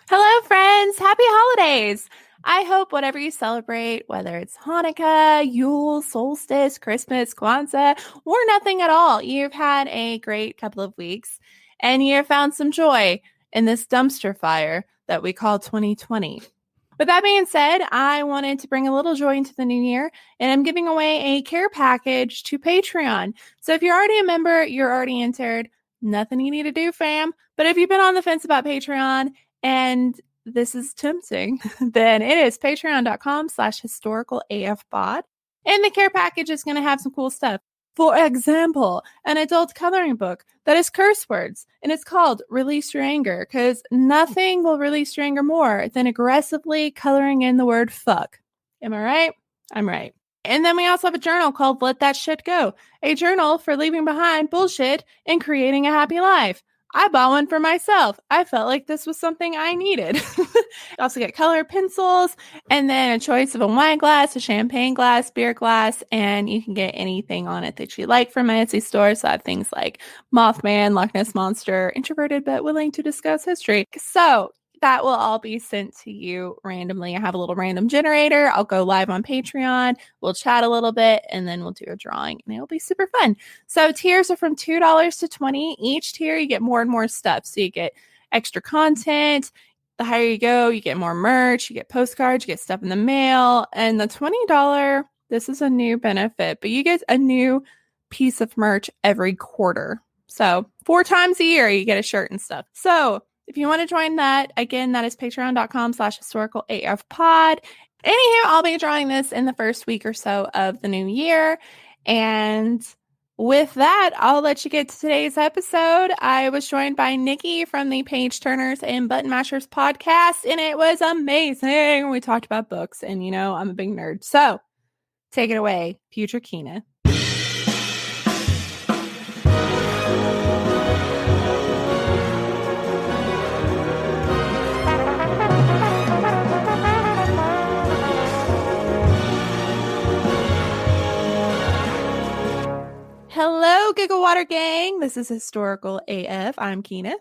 Hello, friends. Happy holidays. I hope whatever you celebrate, whether it's Hanukkah, Yule, solstice, Christmas, Kwanzaa, or nothing at all, you've had a great couple of weeks and you've found some joy in this dumpster fire that we call 2020. With that being said, I wanted to bring a little joy into the new year, and I'm giving away a care package to Patreon. So if you're already a member, you're already entered. Nothing you need to do, fam. But if you've been on the fence about Patreon and this is tempting, then it is patreon.com/historicalafpod. And the care package is going to have some cool stuff. For example, an adult coloring book that is curse words, and it's called Release Your Anger, because nothing will release your anger more than aggressively coloring in the word fuck. Am I right? I'm right. And then we also have a journal called Let That Shit Go, a journal for leaving behind bullshit and creating a happy life. I bought one for myself. I felt like this was something I needed. You also get colored pencils and then a choice of a wine glass, a champagne glass, beer glass, and you can get anything on it that you like from my Etsy store. So I have things like Mothman, Loch Ness Monster, introverted but willing to discuss history. So that will all be sent to you randomly. I have a little random generator. I'll go live on Patreon. We'll chat a little bit and then we'll do a drawing and it'll be super fun. So tiers are from $2 to $20. Each tier you get more and more stuff. So you get extra content. The higher you go, you get more merch, you get postcards, you get stuff in the mail. And the $20, this is a new benefit, but you get a new piece of merch every quarter. So 4 times a year you get a shirt and stuff. So if you want to join that, again, that is patreon.com/historicalafpod. Anywho, I'll be drawing this in the first week or so of the new year. And with that, I'll let you get to today's episode. I was joined by Nikki from the Page Turners and Button Mashers podcast, and it was amazing. We talked about books, and you know, I'm a big nerd. So take it away, future Keena. Hello, Gigawater Gang. This is Historical AF. I'm Keena.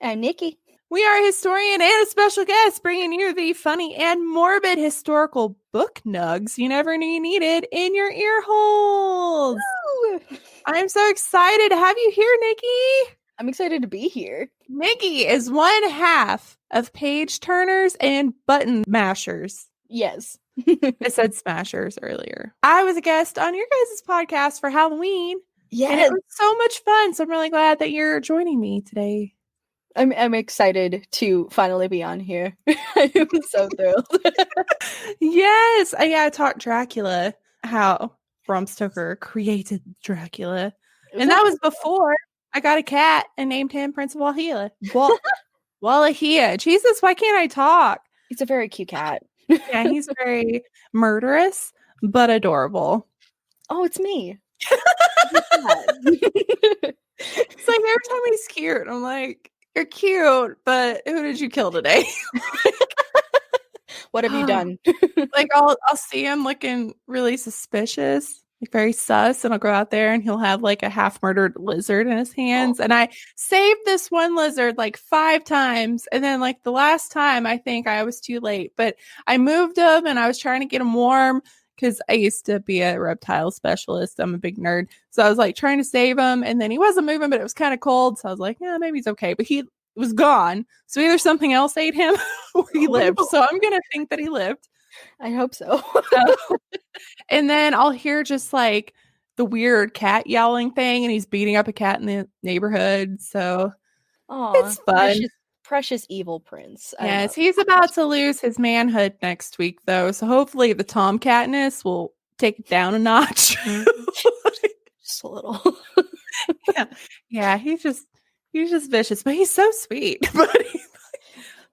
I'm Nikki. We are a historian and a special guest bringing you the funny and morbid historical book nugs you never knew you needed in your ear holes. Woo! I'm so excited to have you here, Nikki. I'm excited to be here. Nikki is one half of Page Turners and Button Mashers. Yes. I said smashers earlier. I was a guest on your guys' podcast for Halloween. Yeah, and it was so much fun. So I'm really glad that you're joining me today. I'm excited to finally be on here. I'm so thrilled. Yes. I taught Dracula how Bram Stoker created Dracula. And that was before I got a cat and named him Prince of Wallachia. Wallachia. Jesus, why can't I talk? It's a very cute cat. Yeah, he's very murderous, but adorable. Oh, it's me. It's like every time he's cute, I'm like, you're cute, but who did you kill today? What have you done? Like I'll see him looking really suspicious, like very sus, and I'll go out there and he'll have like a half murdered lizard in his hands. And I saved this one lizard like 5 times. And then like the last time I think I was too late, but I moved him and I was trying to get him warm because I used to be a reptile specialist. I'm a big nerd. So I was like trying to save him and then he wasn't moving, but it was kind of cold. So I was like, yeah, maybe he's okay. But he was gone. So either something else ate him or he lived. So I'm going to think that he lived. I hope so. And then I'll hear just like the weird cat yowling thing and he's beating up a cat in the neighborhood. So it's fun. Precious evil prince. Yes, he's about to lose his manhood next week though. So hopefully the tomcatness will take it down a notch. Just a little. Yeah, he's just vicious, but he's so sweet.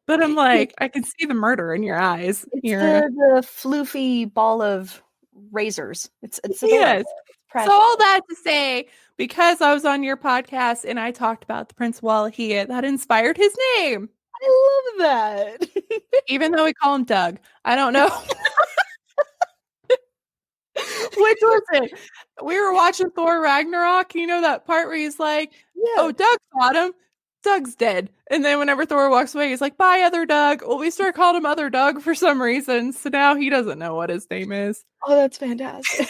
But I'm like, I can see the murder in your eyes. It's the floofy ball of razors. It's yes. So all that to say, because I was on your podcast and I talked about the Prince Wallachia, that inspired his name. I love that. Even though we call him Doug. I don't know. Which was it? We were watching Thor Ragnarok. You know that part where he's like, oh, Doug fought him. Doug's dead. And then whenever Thor walks away, he's like, bye, other Doug. Well, we start calling him other Doug for some reason. So now he doesn't know what his name is. Oh, that's fantastic.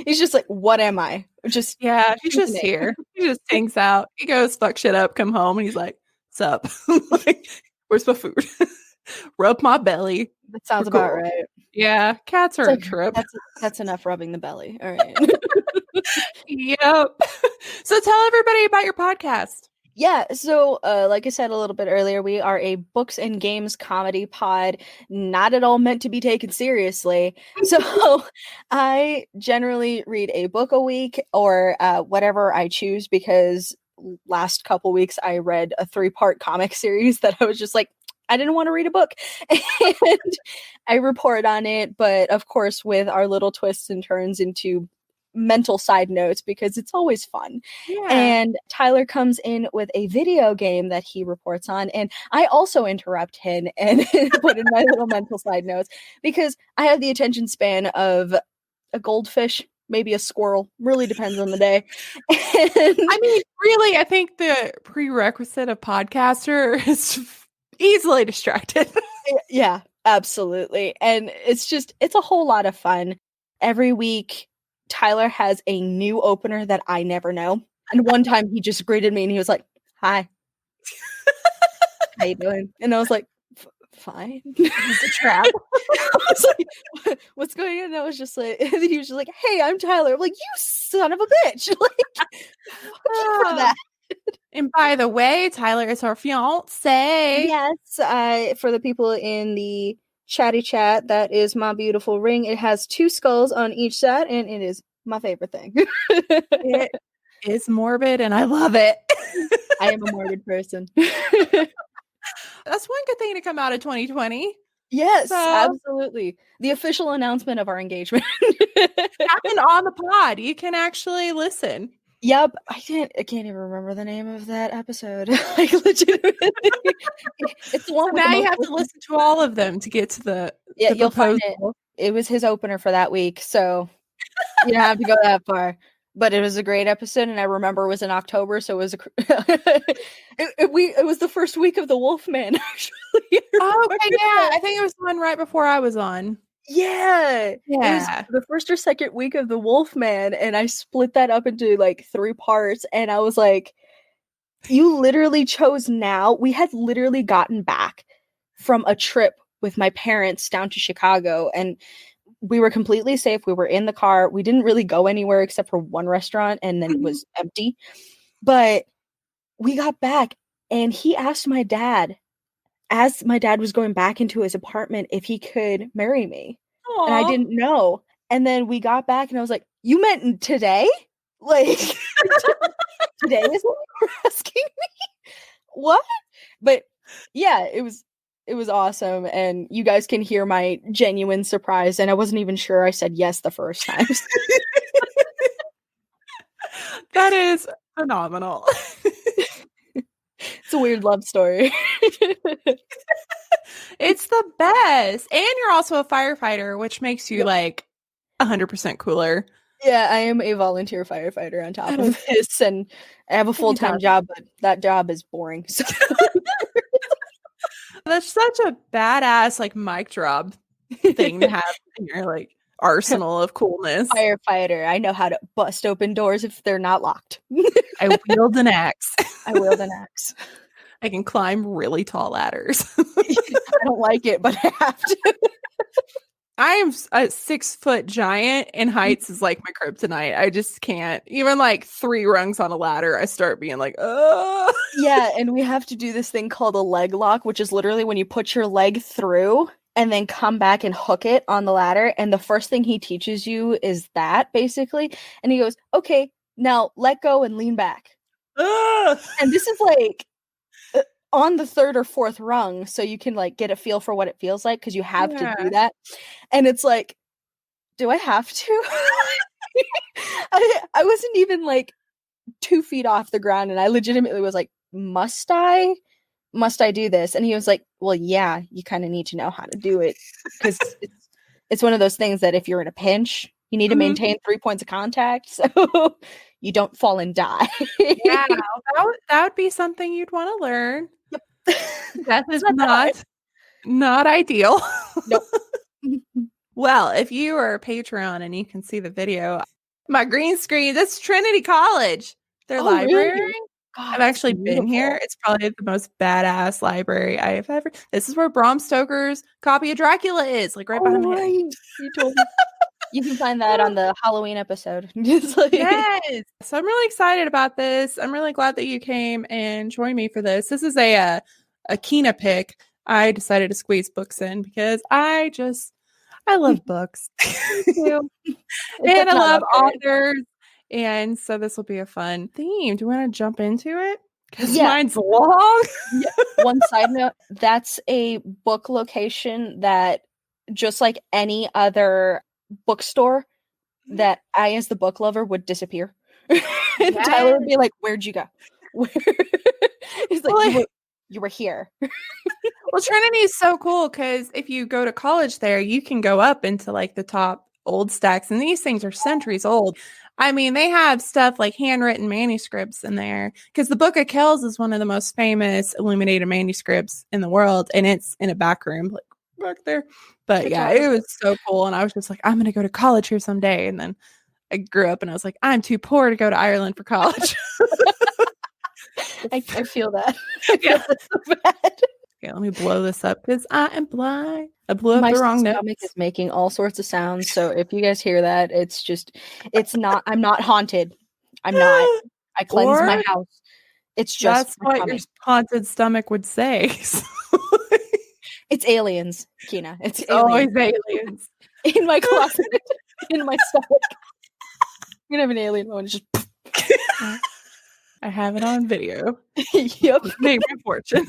He's just like, what am I? Just he's just here. He just hangs out. He goes fuck shit up, come home, and he's like, sup? Like, where's my food? Rub my belly. That sounds about right. Yeah, cats are a trip. That's enough rubbing the belly. All right. Yep. So tell everybody about your podcast. Yeah, so like I said a little bit earlier, we are a books and games comedy pod, not at all meant to be taken seriously. So I generally read a book a week or whatever I choose, because last couple weeks I read a 3-part comic series that I was just like, I didn't want to read a book. And I report on it, but of course with our little twists and turns into mental side notes, because it's always fun. Yeah. And Tyler comes in with a video game that he reports on, and I also interrupt him and put in my little mental side notes, because I have the attention span of a goldfish, maybe a squirrel, really depends on the day. And I mean, really, I think the prerequisite of podcaster is easily distracted. Yeah, absolutely. And it's a whole lot of fun. Every week Tyler has a new opener that I never know. And one time he just greeted me and he was like, hi. How you doing? And I was like, fine. It's a trap. I was like, what's going on? And I was just like, and then he was just like, hey, I'm Tyler. I'm like, you son of a bitch. Like, fuck you for that. And by the way, Tyler is our fiance. Yes. For the people in the chatty chat, that is my beautiful ring. It has 2 skulls on each side, and it is my favorite thing. It is morbid, and I love it. I am a morbid person. That's one good thing to come out of 2020. Yes, absolutely. The official announcement of our engagement happened on the pod. You can actually listen. Yep, I can't even remember the name of that episode. Like, legitimately, it's the one. So now you have to listen to all of them to get to the you'll find it. It was his opener for that week, so you don't have to go that far. But it was a great episode, and I remember it was in October, so it was it was the first week of the Wolfman. Actually, oh, okay, yeah, I think it was the one right before I was on. Yeah. It was the first or second week of the Wolfman, and I split that up into like 3 parts, and I was like, you literally chose now. We had literally gotten back from a trip with my parents down to Chicago, and we were completely safe. We were in the car. We didn't really go anywhere except for one restaurant, and then it was empty. But we got back, and he asked my dad, as my dad was going back into his apartment, if he could marry me. Aww. And I didn't know. And then we got back and I was like, you meant today? Like, today is what you were asking me? What? But yeah, it was awesome. And you guys can hear my genuine surprise. And I wasn't even sure I said yes the first time. That is phenomenal. It's a weird love story. It's the best. And you're also a firefighter, which makes you like 100% cooler. Yeah, I am a volunteer firefighter on top of this, and I have a full-time job, but that job is boring. So. That's such a badass like mic drop thing to have in your like arsenal of coolness. Firefighter. I know how to bust open doors if they're not locked. I wield an axe. I can climb really tall ladders. I don't like it, but I have to. I am a 6-foot giant, and heights is like my kryptonite. I just can't. Even like 3 rungs on a ladder, I start being like, oh. Yeah, and we have to do this thing called a leg lock, which is literally when you put your leg through and then come back and hook it on the ladder. And the first thing he teaches you is that, basically. And he goes, okay, now let go and lean back. And this is like on the 3rd or 4th rung, so you can like get a feel for what it feels like, because you have to do that. And it's like, do I have to? I wasn't even like 2 feet off the ground, and I legitimately was like, must I do this? And he was like, well, yeah, you kind of need to know how to do it, because it's one of those things that if you're in a pinch, You need to maintain 3 points of contact so you don't fall and die. Yeah, that would be something you'd want to learn. Yep. Death is not ideal. Nope. Well, if you are a Patreon and you can see the video, my green screen, that's Trinity College, their library. Really? God, I've actually been here. It's probably the most badass library I have ever. This is where Bram Stoker's copy of Dracula is, like right behind my head. You told me. You can find that on the Halloween episode. Yes. So I'm really excited about this. I'm really glad that you came and joined me for this. This is a Kina pick. I decided to squeeze books in because I love books. And I love authors. And so this will be a fun theme. Do you want to jump into it? Because mine's long. One side note, that's a book location that, just like any other bookstore, that I, as the book lover, would disappear. And Tyler would be like, "Where'd you go?" He's like, you were here. Well, Trinity is so cool because if you go to college there, you can go up into like the top old stacks, and these things are centuries old. I mean, they have stuff like handwritten manuscripts in there because the Book of Kells is one of the most famous illuminated manuscripts in the world, and it's in a back room, like back there. But it was so cool, and I was just like, I'm going to go to college here someday. And then I grew up, and I was like, I'm too poor to go to Ireland for college. I feel that. I feel that so bad. Okay, let me blow this up because I am blind. I blew up the wrong note. My stomach is making all sorts of sounds, so if you guys hear that, it's not. I'm not haunted. I'm not. I cleanse my house. It's just that's what your haunted stomach would say. It's aliens, Kina. It's always aliens in my closet, in my stomach. I'm gonna have an alien one. Just. I have it on video. Yep, made my fortune.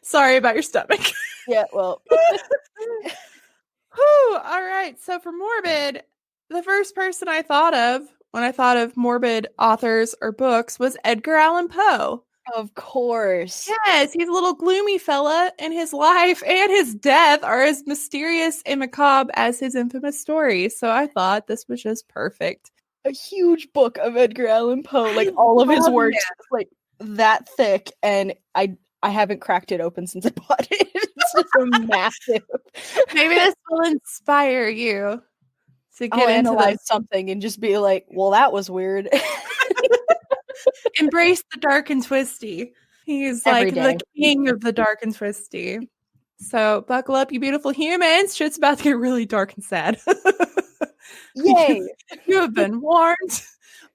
Sorry about your stomach. Yeah, well. Whew, all right. So for morbid, the first person I thought of when I thought of morbid authors or books was Edgar Allan Poe. Of course. Yes, he's a little gloomy fella, and his life and his death are as mysterious and macabre as his infamous stories. So I thought this was just perfect. A huge book of Edgar Allan Poe, like all of his works, like that thick, and I haven't cracked it open since I bought it. It's just so massive. Maybe this will inspire you to get into analyze something and just be like, well, that was weird. Embrace the dark and twisty. He's like the king of the dark and twisty. So buckle up, you beautiful humans. Shit's about to get really dark and sad. Yay. You have been warned.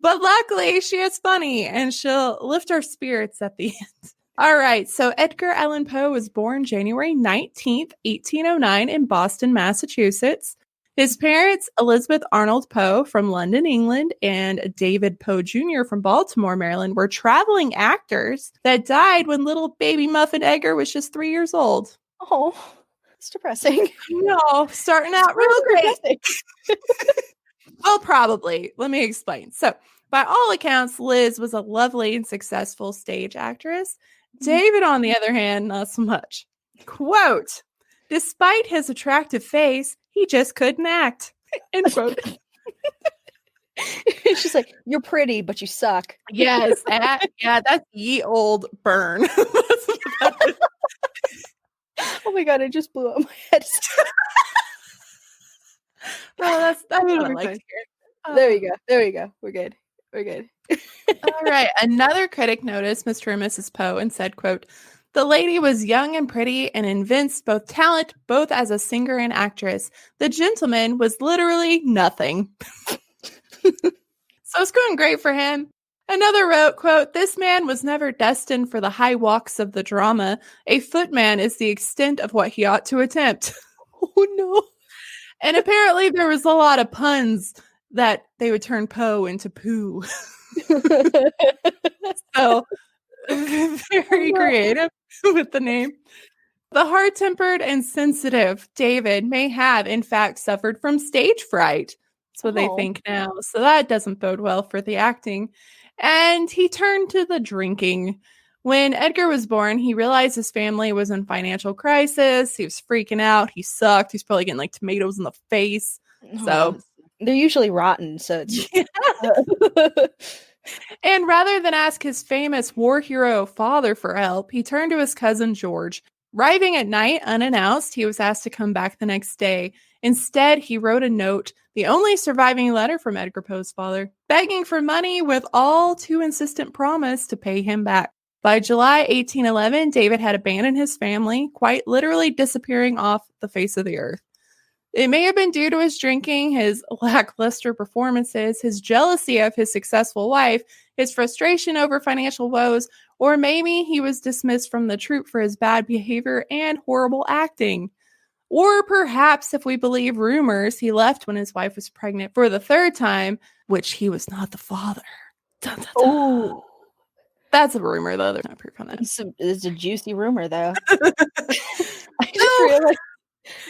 But luckily, she is funny, and she'll lift our spirits at the end. All right, so Edgar Allan Poe was born January 19th, 1809 in Boston, Massachusetts. His parents, Elizabeth Arnold Poe from London, England, and David Poe Jr. from Baltimore, Maryland, were traveling actors that died when little baby Muffin Edgar was just 3 years old. Oh, it's depressing. No, starting out real great. Well, probably. Let me explain. So, by all accounts, Liz was a lovely and successful stage actress. David, on the other hand, not so much. Quote, despite his attractive face, he just couldn't act. End quote. She's like, you're pretty, but you suck. Yes. That's ye old burn. Oh my God, I just blew up my head. Well, that's what I like to hear. There we go. We're good. All right. Another critic noticed Mr. and Mrs. Poe and said, quote, the lady was young and pretty and evinced both talent, both as a singer and actress. The gentleman was literally nothing. So it's going great for him. Another wrote, quote, this man was never destined for the high walks of the drama. A footman is the extent of what he ought to attempt. Oh, no. And apparently there was a lot of puns that they would turn Poe into poo. So very creative with the name. The hard-tempered and sensitive David may have, in fact, suffered from stage fright. That's what they think now. So that doesn't bode well for the acting. And he turned to the drinking. When Edgar was born, he realized his family was in financial crisis. He was freaking out. He sucked. He's probably getting like tomatoes in the face. So they're usually rotten, so it's And rather than ask his famous war hero father for help, he turned to his cousin George. Arriving at night unannounced, he was asked to come back the next day. Instead, he wrote a note, the only surviving letter from Edgar Poe's father, begging for money with all too insistent promise to pay him back. By July 1811, David had abandoned his family, quite literally disappearing off the face of the earth. It may have been due to his drinking, his lackluster performances, his jealousy of his successful wife, his frustration over financial woes, or maybe he was dismissed from the troupe for his bad behavior and horrible acting. Or perhaps, if we believe rumors, he left when his wife was pregnant for the third time, which he was not the father. Dun, dun, dun. Oh, that's a rumor, though. There's no proof on that. It's a juicy rumor, though. I just realized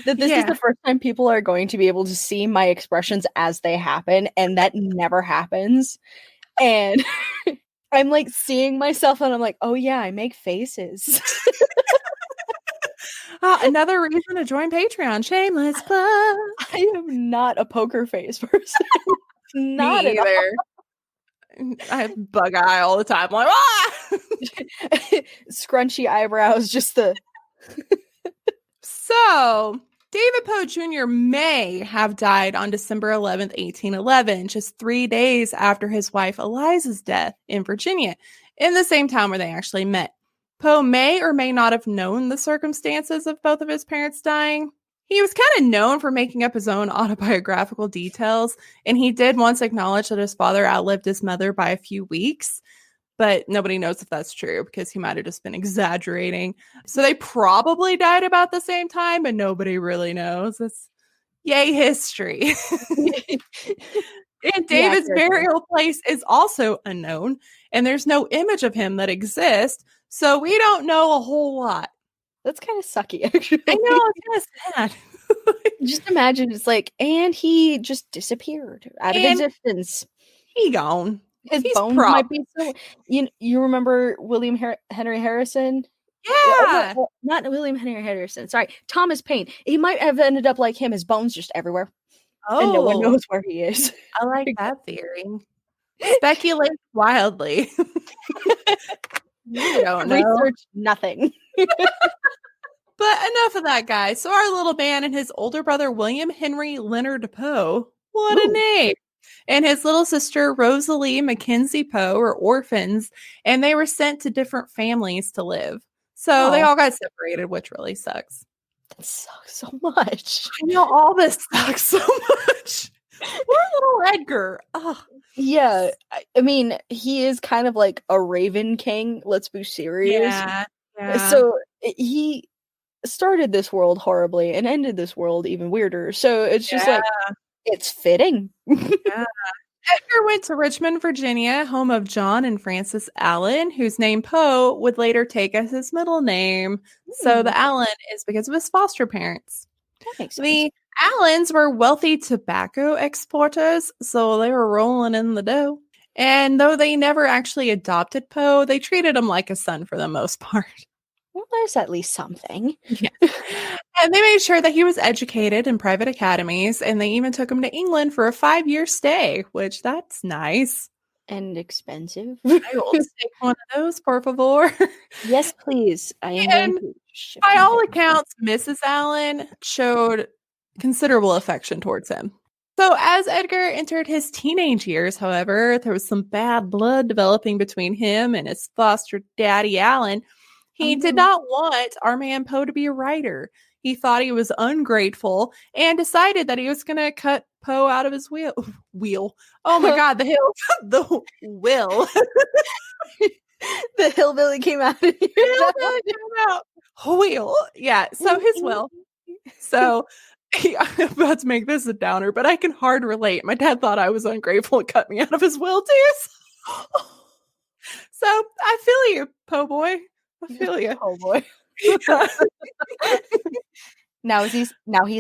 that this is the first time people are going to be able to see my expressions as they happen, and that never happens. And I'm like seeing myself, and I'm like, oh yeah, I make faces. Another reason to join Patreon. Shameless plug. I am not a poker face person. Not Me either. I have bug eye all the time. I'm like, scrunchy eyebrows, just the. So, David Poe Jr. may have died on December 11th, 1811, just 3 days after his wife Eliza's death in Virginia, in the same town where they actually met. Poe may or may not have known the circumstances of both of his parents dying. He was kind of known for making up his own autobiographical details, and he did once acknowledge that his father outlived his mother by a few weeks, but nobody knows if that's true because he might have just been exaggerating. So they probably died about the same time, and nobody really knows. It's yay history. And David's burial place is also unknown, and there's no image of him that exists, so we don't know a whole lot. That's kind of sucky, actually. I know, it's kind of sad. Just imagine, it's like, and he just disappeared out of existence. He gone. His bones might be so. You remember William Henry Harrison? Yeah. Not William Henry Harrison. Sorry, Thomas Paine. He might have ended up like him. His bones just everywhere. Oh, and no one knows where he is. I like that theory. Speculate wildly. You don't know. Research nothing. But enough of that, guys. So our little man and his older brother, William Henry Leonard Poe, what a name, and his little sister, Rosalie Mackenzie Poe, are orphans, and they were sent to different families to live. So they all got separated, which really sucks. That sucks so much. I know, all this sucks so much. Poor little Edgar. Oh. Yeah, I mean, he is kind of like a Raven King. Let's be serious. Yeah. So he started this world horribly and ended this world even weirder. So it's just like, it's fitting. Yeah. Edgar went to Richmond, Virginia, home of John and Frances Allen, whose name Poe would later take as his middle name. So the Allen is because of his foster parents. That makes sense. The Allens were wealthy tobacco exporters, so they were rolling in the dough. And though they never actually adopted Poe, they treated him like a son for the most part. Well, there's at least something. Yeah. And they made sure that he was educated in private academies, and they even took him to England for a 5-year stay, which that's nice. And expensive. I will take one of those, por favor. Yes, please. I am. And by all accounts, Mrs. Allen showed considerable affection towards him. So as Edgar entered his teenage years, however, there was some bad blood developing between him and his foster daddy, Allen. He did not want our man Poe to be a writer. He thought he was ungrateful and decided that he was going to cut Poe out of his wheel. Oh my God, the will. The hillbilly came out. Wheel. Yeah, so his will. So I'm about to make this a downer, but I can hard relate. My dad thought I was ungrateful and cut me out of his will too. So I feel you, Poe boy. I feel you. Oh boy. Now he's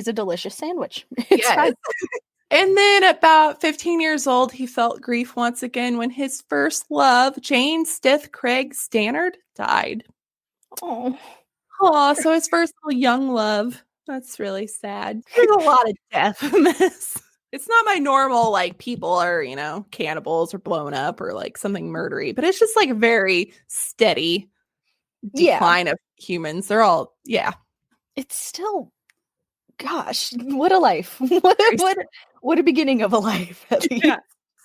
a delicious sandwich. Yes. And then about 15 years old, he felt grief once again when his first love, Jane Stith Craig Stannard, died. Oh, So his first little young love That's really sad. There's a lot of death in this. It's not my normal, like, people are, cannibals or blown up or, like, something murdery. But it's just, like, a very steady decline of humans. They're all, It's still, gosh, what a life. What a beginning of a life, at least. Yeah.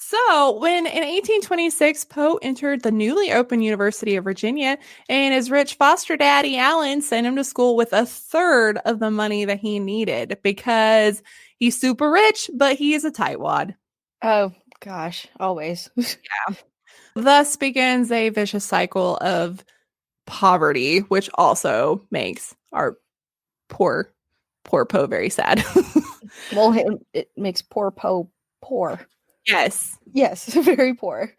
So, when in 1826, Poe entered the newly opened University of Virginia, and his rich foster daddy, Alan, sent him to school with a third of the money that he needed because he's super rich, but he is a tightwad. Oh, gosh, always. Yeah. Thus begins a vicious cycle of poverty, which also makes our poor Poe very sad. Well, it makes poor Poe poor. Yes, very poor.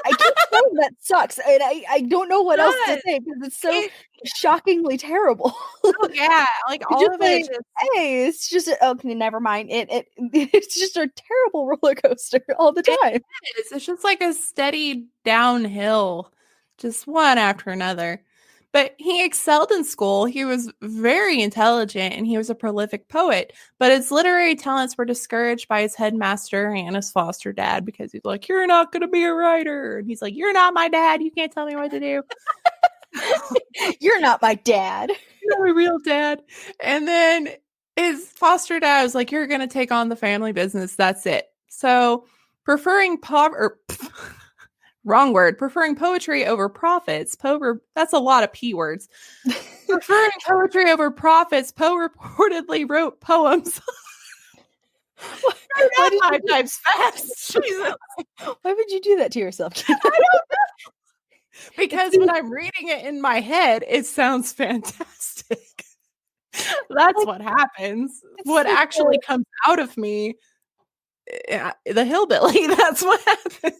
I keep saying that sucks, and I don't know what else to say because it's so shockingly terrible. Oh yeah, like all of it. Hey, it's just okay. Never mind. It's just a terrible roller coaster all the time. It's just like a steady downhill, just one after another. But he excelled in school. He was very intelligent and he was a prolific poet. But his literary talents were discouraged by his headmaster and his foster dad because he's like, "You're not going to be a writer." And he's like, "You're not my dad. You can't tell me what to do." You're not my dad. You're my real dad. And then his foster dad was like, "You're going to take on the family business. That's it." So preferring preferring poetry over profits. That's a lot of P words. Preferring poetry over profits, Poe reportedly wrote poems. Why 5 times fast? Jesus. Why would you do that to yourself? I don't know. Because when I'm reading it in my head, it sounds fantastic. That's what happens. What actually comes out of me, the hillbilly, that's what happens.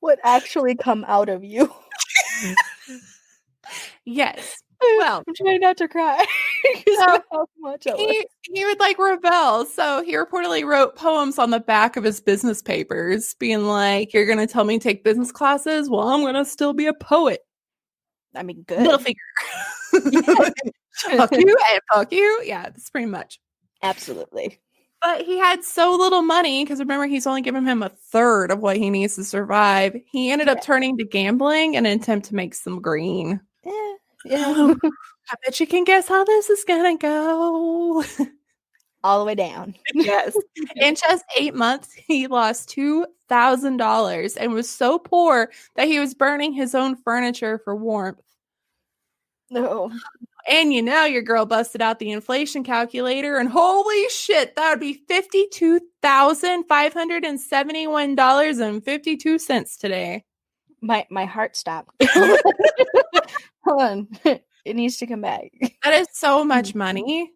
What actually come out of you? Yes. Well, I'm trying not to cry. So he would like rebel. So he reportedly wrote poems on the back of his business papers, being like, "You're going to tell me to take business classes? Well, I'm going to still be a poet." I mean, good. Little finger. Fuck you and fuck you. Yeah, that's pretty much. Absolutely. But he had so little money, because remember, he's only given him a third of what he needs to survive. He ended up turning to gambling in an attempt to make some green. Yeah. I bet you can guess how this is going to go. All the way down. Yes. In just 8 months, he lost $2,000 and was so poor that he was burning his own furniture for warmth. No. And your girl busted out the inflation calculator, and holy shit, that would be $52,571.52 today. My heart stopped. Hold on. It needs to come back. That is so much money.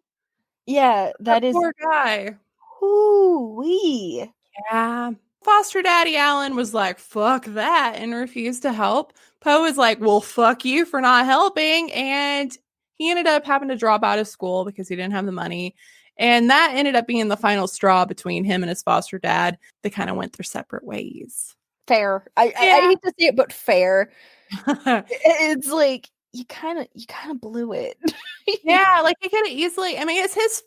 Yeah, that is. Poor guy. Ooh-wee. Yeah. Foster daddy Alan was like, "Fuck that," and refused to help. Poe was like, "Well, fuck you for not helping." And he ended up having to drop out of school because he didn't have the money. And that ended up being the final straw between him and his foster dad. They kind of went their separate ways. Fair. I hate to say it, but fair. It's like you kind of blew it. Yeah, like he could have easily. I mean, it's his.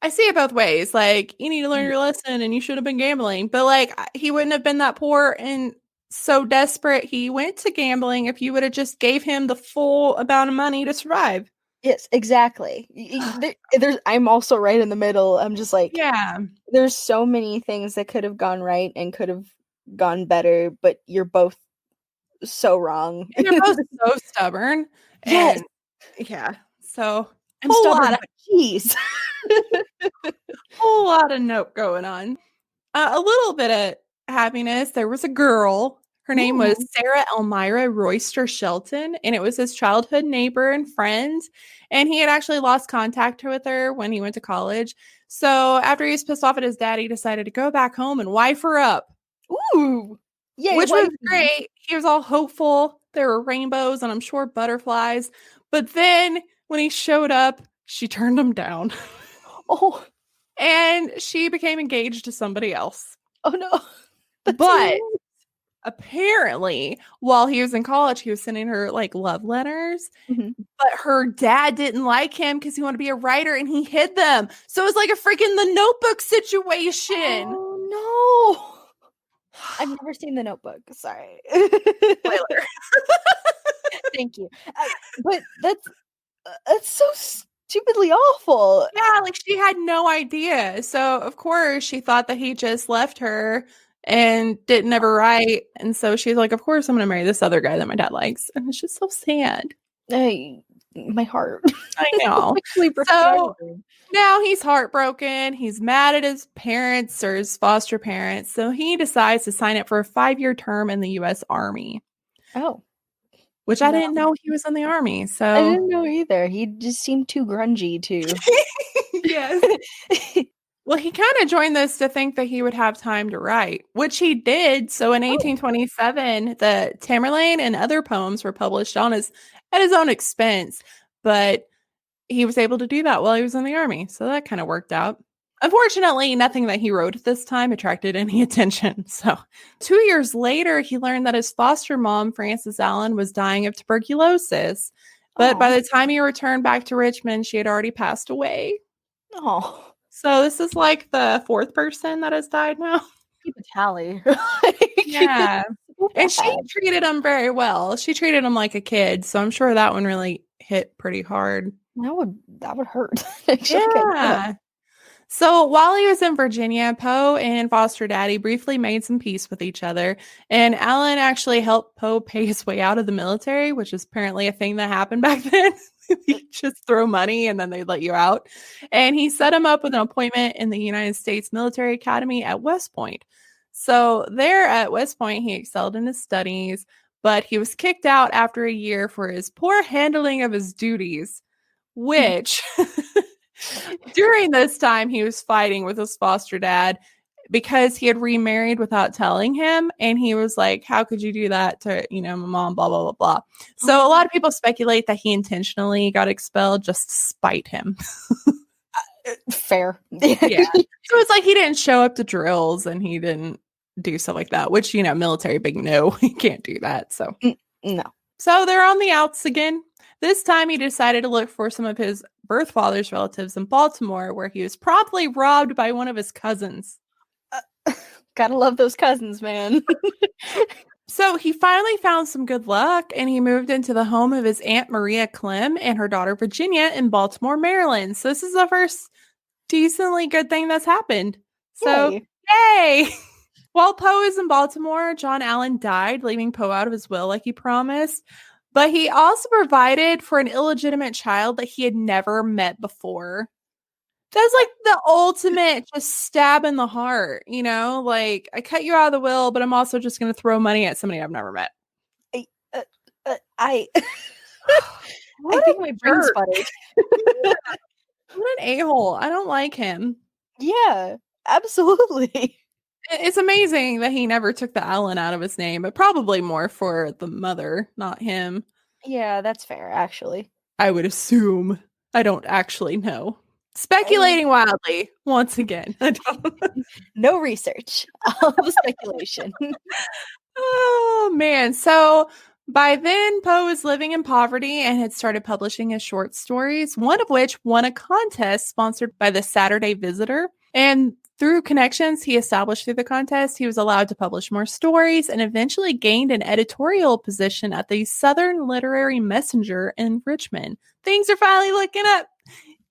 I see it both ways. Like, you need to learn your lesson, and you should have been gambling. But like, he wouldn't have been that poor and so desperate. He went to gambling if you would have just gave him the full amount of money to survive. Yes, exactly. I'm also right in the middle. I'm just like, yeah. There's so many things that could have gone right and could have gone better, but you're both so wrong. And they're both so stubborn. Yes. Yeah. So I'm stubborn. Jeez. Whole lot of note going on. A little bit of happiness. There was a girl. Her name was Sarah Elmira Royster Shelton, and it was his childhood neighbor and friend. And he had actually lost contact with her when he went to college. So after he was pissed off at his dad, he decided to go back home and wife her up. Ooh. Yeah, which was great. He was all hopeful. There were rainbows and I'm sure butterflies. But then when he showed up, she turned him down. Oh. And she became engaged to somebody else. Oh no. But apparently, while he was in college, he was sending her like love letters, but her dad didn't like him because he wanted to be a writer and he hid them. So it was like a freaking The Notebook situation. Oh, no. I've never seen The Notebook. Sorry. Spoiler. Thank you. But that's so stupidly awful. Yeah, like she had no idea. So of course she thought that he just left her and didn't ever write. And so she's like, of course I'm going to marry this other guy that my dad likes. And it's just so sad. My heart. I know. So now he's heartbroken. He's mad at his parents or his foster parents. So he decides to sign up for a 5-year term in the U.S. Army. Oh. Which I didn't know he was in the Army. So I didn't know either. He just seemed too grungy too. Yes. Well, he kind of joined this to think that he would have time to write, which he did. So in 1827, the Tamerlane and other poems were published at his own expense. But he was able to do that while he was in the Army. So that kind of worked out. Unfortunately, nothing that he wrote at this time attracted any attention. So 2 years later, he learned that his foster mom, Frances Allen, was dying of tuberculosis. But by the time he returned back to Richmond, she had already passed away. Oh. So this is like the 4th person that has died now. Keep a tally. Yeah. And she treated him very well. She treated him like a kid. So I'm sure that one really hit pretty hard. That would hurt. Yeah. So while he was in Virginia, Poe and Foster Daddy briefly made some peace with each other. And Allen actually helped Poe pay his way out of the military, which is apparently a thing that happened back then. You just throw money and then they'd let you out. And he set him up with an appointment in the United States Military Academy at West Point. So there at West Point, he excelled in his studies, but he was kicked out after a year for his poor handling of his duties, which... During this time, he was fighting with his foster dad because he had remarried without telling him. And he was like, how could you do that to, my mom, blah, blah, blah, blah. So a lot of people speculate that he intentionally got expelled just to spite him. Fair. Yeah. So it's like he didn't show up to drills and he didn't do stuff like that, which, military big no, he can't do that. So no. So they're on the outs again. This time he decided to look for some of his birth father's relatives in Baltimore, where he was promptly robbed by one of his cousins. Gotta love those cousins, man. So he finally found some good luck, and he moved into the home of his Aunt Maria Clem and her daughter Virginia in Baltimore, Maryland. So this is the first decently good thing that's happened. So, yay! While Poe is in Baltimore, John Allen died, leaving Poe out of his will like he promised. But he also provided for an illegitimate child that he had never met before. That's like the ultimate just stab in the heart, Like, I cut you out of the will, but I'm also just going to throw money at somebody I've never met. I think my brain's funny. What an a-hole. I don't like him. Yeah, absolutely. It's amazing that he never took the Allen out of his name, but probably more for the mother, not him. Yeah, that's fair, actually. I would assume. I don't actually know. Speculating wildly, once again. No research. All the speculation. Oh, man. So by then, Poe was living in poverty and had started publishing his short stories, one of which won a contest sponsored by the Saturday Visitor. And through connections he established through the contest, he was allowed to publish more stories and eventually gained an editorial position at the Southern Literary Messenger in Richmond. Things are finally looking up.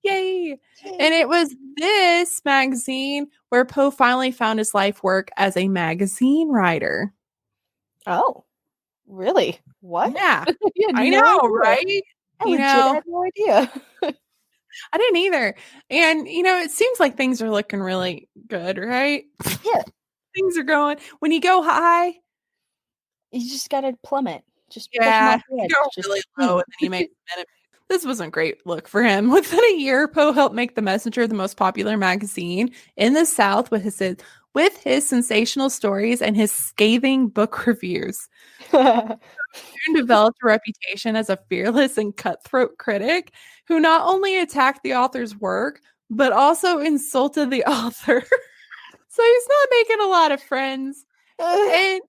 Yay! And it was this magazine where Poe finally found his life work as a magazine writer. Oh, really? What? Yeah, I know, right? I had no idea. I didn't either. And, it seems like things are looking really good, right? Yeah. Things are going. When you go high, you just got to plummet. Just you go really low and then you make This wasn't a great look for him. Within a year, Poe helped make The Messenger the most popular magazine in the South with his sensational stories and his scathing book reviews. He developed a reputation as a fearless and cutthroat critic who not only attacked the author's work, but also insulted the author. So he's not making a lot of friends. And they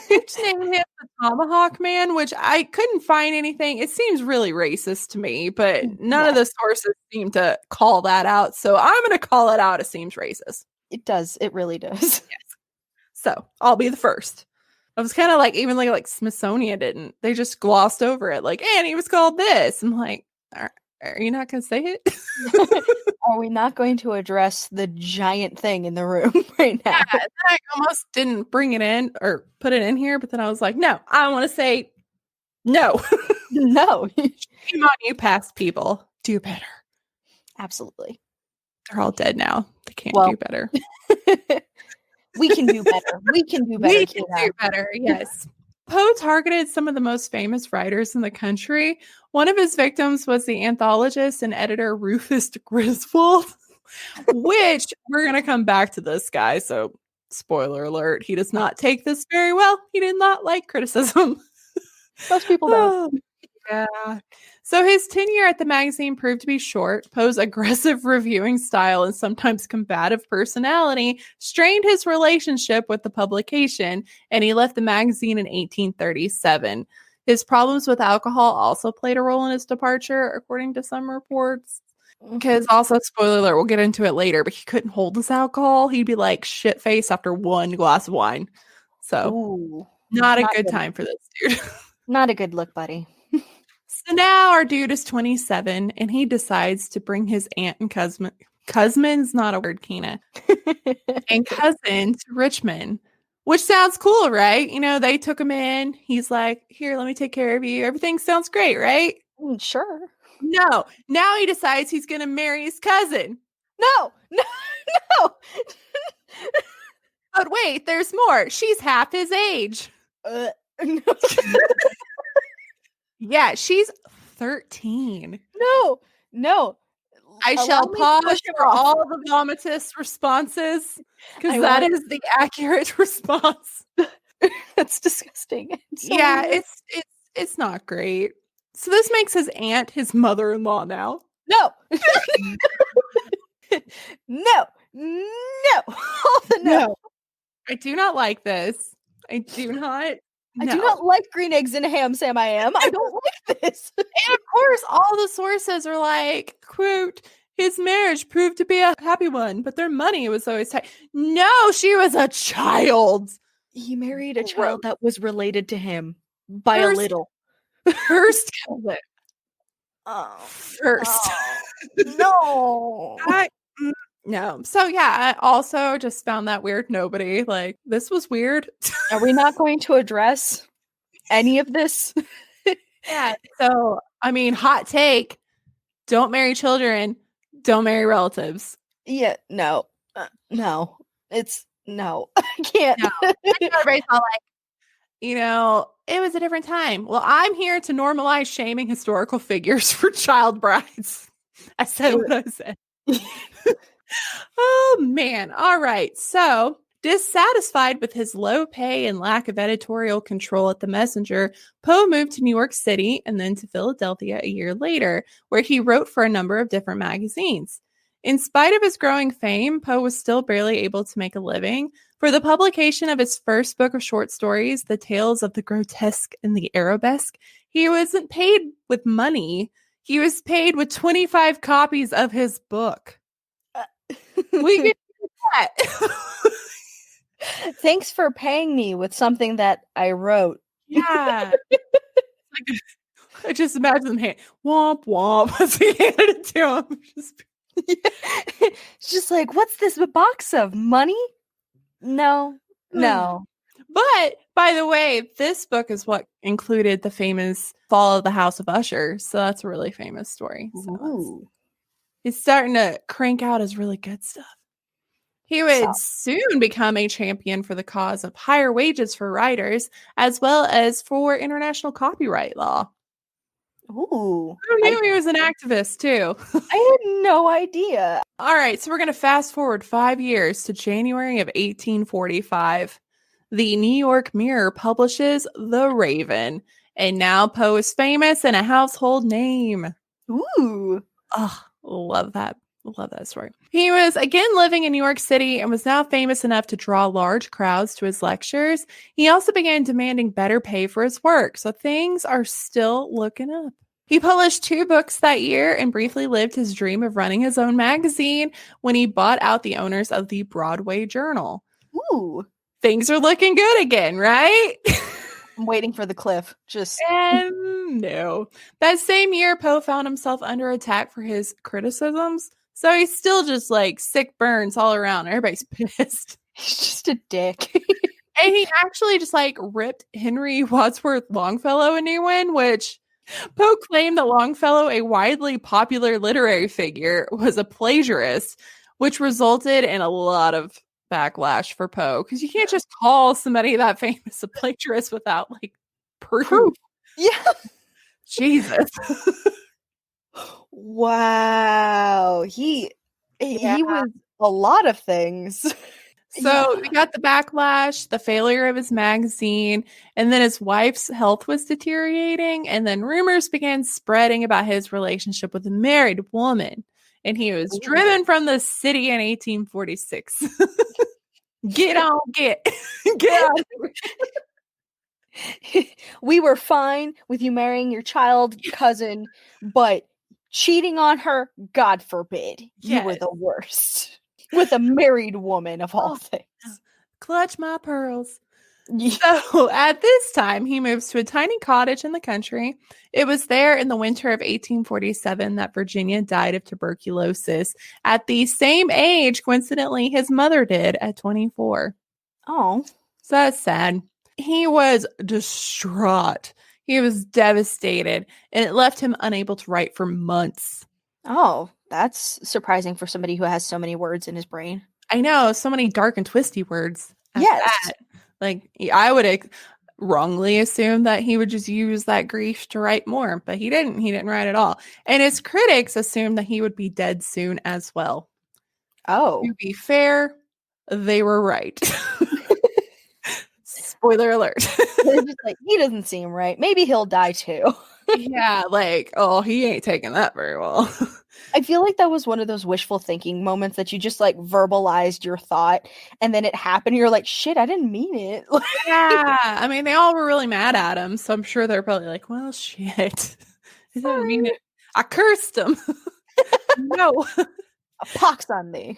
named him the Tomahawk Man, which I couldn't find anything. It seems really racist to me, but none of the sources seem to call that out. So I'm going to call it out. It seems racist. It does. It really does. Yes. So I'll be the first. I was kind of like, even like Smithsonian didn't. They just glossed over it. Like, and he was called this. I'm like, are you not going to say it? Are we not going to address the giant thing in the room right now? Yeah, I almost didn't bring it in or put it in here, but then I was like, no, I want to say no. No. Shame on you, past people. Do better. Absolutely. They're all dead now. They can't do better. We can do better. We can do better. We can do better, yes. Poe targeted some of the most famous writers in the country. One of his victims was the anthologist and editor Rufus Griswold, which we're going to come back to this guy. So, spoiler alert, he does not take this very well. He did not like criticism. Most people don't. Yeah. So his tenure at the magazine proved to be short. Poe's aggressive reviewing style and sometimes combative personality strained his relationship with the publication, and he left the magazine in 1837. His problems with alcohol also played a role in his departure, according to some reports. Because also, spoiler alert, we'll get into it later, but he couldn't hold his alcohol. He'd be like shit-faced after one glass of wine. So, not a good time for this dude. Not a good look, buddy. So now our dude is 27, and he decides to bring his aunt and cousin's not a word, Keena, and cousin to Richmond, which sounds cool, right? You know, they took him in. He's like, here, let me take care of you. Everything sounds great, right? Sure. No. Now he decides he's going to marry his cousin. No. But wait, there's more. She's half his age. No. Yeah, she's 13. No. I shall pause for all the vomitous responses, because that is the accurate response. That's disgusting. Yeah, it's not great. So this makes his aunt his mother-in-law now. No. All the no. I do not like this. I do not. I do not like green eggs and ham, Sam. I don't like this. And of course, all the sources are like, quote, his marriage proved to be a happy one, but their money was always tight. No, she was a child. He married a child that was related to him by a little. First cousin. First. No. No. So yeah, I also just found that weird. Nobody like this was weird. Are we not going to address any of this? Yeah. So I mean, hot take: don't marry children. Don't marry relatives. Yeah. No. No. It's no. I can't. No. Everybody's all like, you know, it was a different time. Well, I'm here to normalize shaming historical figures for child brides. I said what I said. Oh, man. All right. So, dissatisfied with his low pay and lack of editorial control at the Messenger, Poe moved to New York City and then to Philadelphia a year later, where he wrote for a number of different magazines. In spite of his growing fame, Poe was still barely able to make a living. For the publication of his first book of short stories, The Tales of the Grotesque and the Arabesque, he wasn't paid with money. He was paid with 25 copies of his book. We can do that. Thanks for paying me with something that I wrote. Yeah. I just imagine him hand womp womp as he handed it to him. It's just like, what's this box of money? No. But by the way, this book is what included the famous fall of the House of Usher. So that's a really famous story. So he's starting to crank out his really good stuff. He would soon become a champion for the cause of higher wages for writers, as well as for international copyright law. Ooh. Who knew he was an activist, too? I had no idea. All right, so we're going to fast forward 5 years to January of 1845. The New York Mirror publishes The Raven, and now Poe is famous and a household name. Ooh. Oh, love that Love that story. He was again living in New York City and was now famous enough to draw large crowds to his lectures. He also began demanding better pay for his work, so things are still looking up. He published 2 books that year and briefly lived his dream of running his own magazine when he bought out the owners of the Broadway Journal. Ooh. Things are looking good again, right? I'm waiting for the cliff. No. That same year, Poe found himself under attack for his criticisms. So he's still just like sick burns all around. Everybody's pissed. He's just a dick. And he actually just like ripped Henry Wadsworth Longfellow a new one, which Poe claimed that Longfellow, a widely popular literary figure, was a plagiarist, which resulted in a lot of backlash for Poe, because you can't just call somebody that famous a plagiarist without like proof. Yeah. Jesus. Wow. He was a lot of things. So we got the backlash, the failure of his magazine, and then his wife's health was deteriorating, and then rumors began spreading about his relationship with a married woman. And he was driven from the city in 1846. Get out. We were fine with you marrying your child cousin, but cheating on her, God forbid. Yes. You were the worst. With a married woman of all things. Clutch my pearls. Yeah. So at this time, he moves to a tiny cottage in the country. It was there in the winter of 1847 that Virginia died of tuberculosis at the same age, coincidentally, his mother did at 24. Oh. So that's sad. He was distraught. He was devastated, and it left him unable to write for months. Oh, that's surprising for somebody who has so many words in his brain. I know, so many dark and twisty words. Yes. Like, I would wrongly assume that he would just use that grief to write more, but he didn't. He didn't write at all. And his critics assumed that he would be dead soon as well. Oh. To be fair, they were right. Spoiler alert. They're just like, he doesn't seem right. Maybe he'll die too. Yeah, like, oh, he ain't taking that very well. I feel like that was one of those wishful thinking moments that you just like verbalized your thought and then it happened and you're like, shit, I didn't mean it. Yeah. I mean, they all were really mad at him, so I'm sure they're probably like, well, shit. I didn't mean it. I cursed him. No. A pox on thee.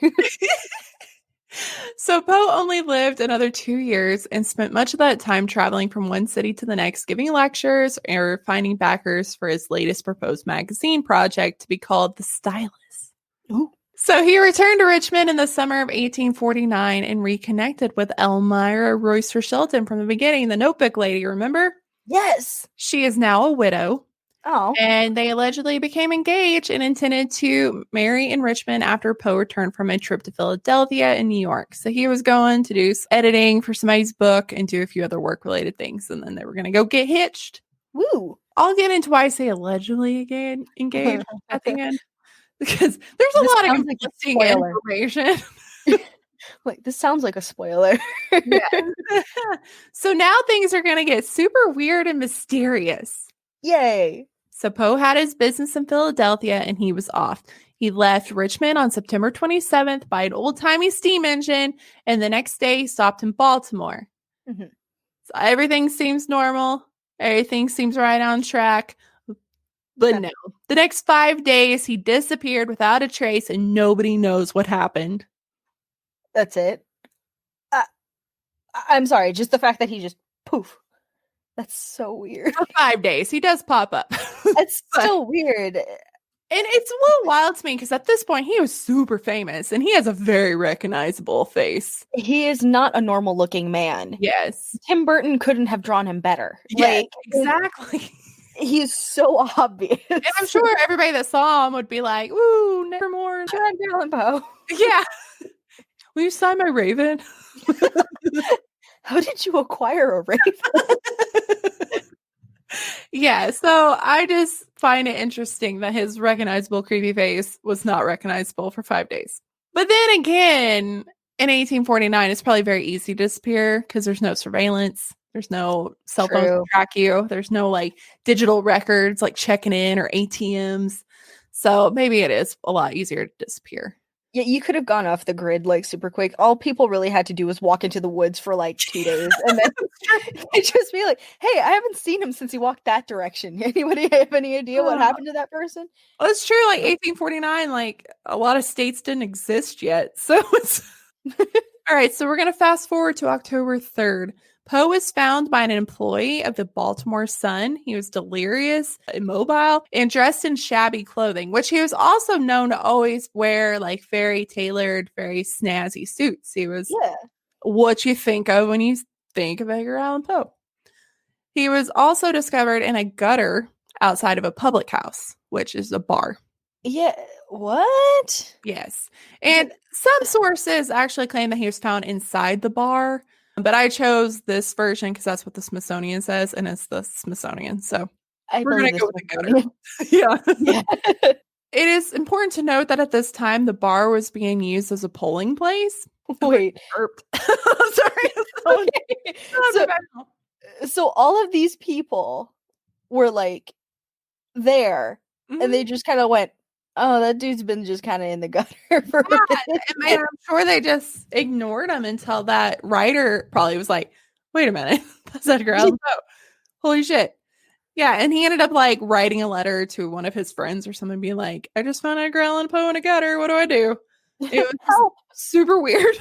So Poe only lived another 2 years and spent much of that time traveling from one city to the next, giving lectures or finding backers for his latest proposed magazine project to be called The Stylus. Ooh. So he returned to Richmond in the summer of 1849 and reconnected with Elmira Royster Shelton from the beginning, the notebook lady, remember? Yes. She is now a widow. Oh. And they allegedly became engaged and intended to marry in Richmond after Poe returned from a trip to Philadelphia and New York. So he was going to do editing for somebody's book and do a few other work-related things. And then they were going to go get hitched. Woo. I'll get into why I say allegedly again engaged at the end. Because there's a lot of conflicting information. Like, this sounds like a spoiler. Yeah. So now things are going to get super weird and mysterious. Yay. So Poe had his business in Philadelphia and he was off. He left Richmond on September 27th by an old-timey steam engine, and the next day he stopped in Baltimore. Mm-hmm. So everything seems normal. Everything seems right on track. But no. The next 5 days he disappeared without a trace and nobody knows what happened. That's it. I'm sorry, just the fact that he just poof. That's so weird. For 5 days. He does pop up. It's still weird. And it's a little wild to me because at this point he was super famous and he has a very recognizable face. He is not a normal looking man. Yes. Tim Burton couldn't have drawn him better. Yes, exactly. He is so obvious. And I'm sure everybody that saw him would be like, ooh, nevermore. John Allen Poe. Yeah. Will you sign my Raven? How did you acquire a raven? Yeah, so I just find it interesting that his recognizable creepy face was not recognizable for 5 days. But then again, in 1849, it's probably very easy to disappear because there's no surveillance. There's no cell phone to track you. There's no like digital records like checking in or ATMs. So maybe it is a lot easier to disappear. Yeah, you could have gone off the grid like super quick. All people really had to do was walk into the woods for like 2 days and then just be like, hey, I haven't seen him since he walked that direction. Anybody have any idea what happened to that person? Well, it's true. Like 1849, like a lot of states didn't exist yet. So it's all right. So we're going to fast forward to October 3rd. Poe was found by an employee of the Baltimore Sun. He was delirious, immobile, and dressed in shabby clothing, which he was also known to always wear like very tailored, very snazzy suits. He was what you think of when you think of Edgar Allan Poe. He was also discovered in a gutter outside of a public house, which is a bar. Yeah, what? Yes. And some sources actually claim that he was found inside the bar, but I chose this version because that's what the Smithsonian says, and it's the Smithsonian. So we're going to go with the gutter. Yeah. It is important to note that at this time, the bar was being used as a polling place. Wait. I'm sorry. Okay. So all of these people were like there, and they just kind of went, oh, that dude's been just kind of in the gutter for a bit. And I'm sure they just ignored him until that writer probably was like, wait a minute, that's Edgar Allan Poe. Holy shit. Yeah, and he ended up like writing a letter to one of his friends or something being like, I just found Edgar Allan Poe in a gutter. What do I do? It was super weird.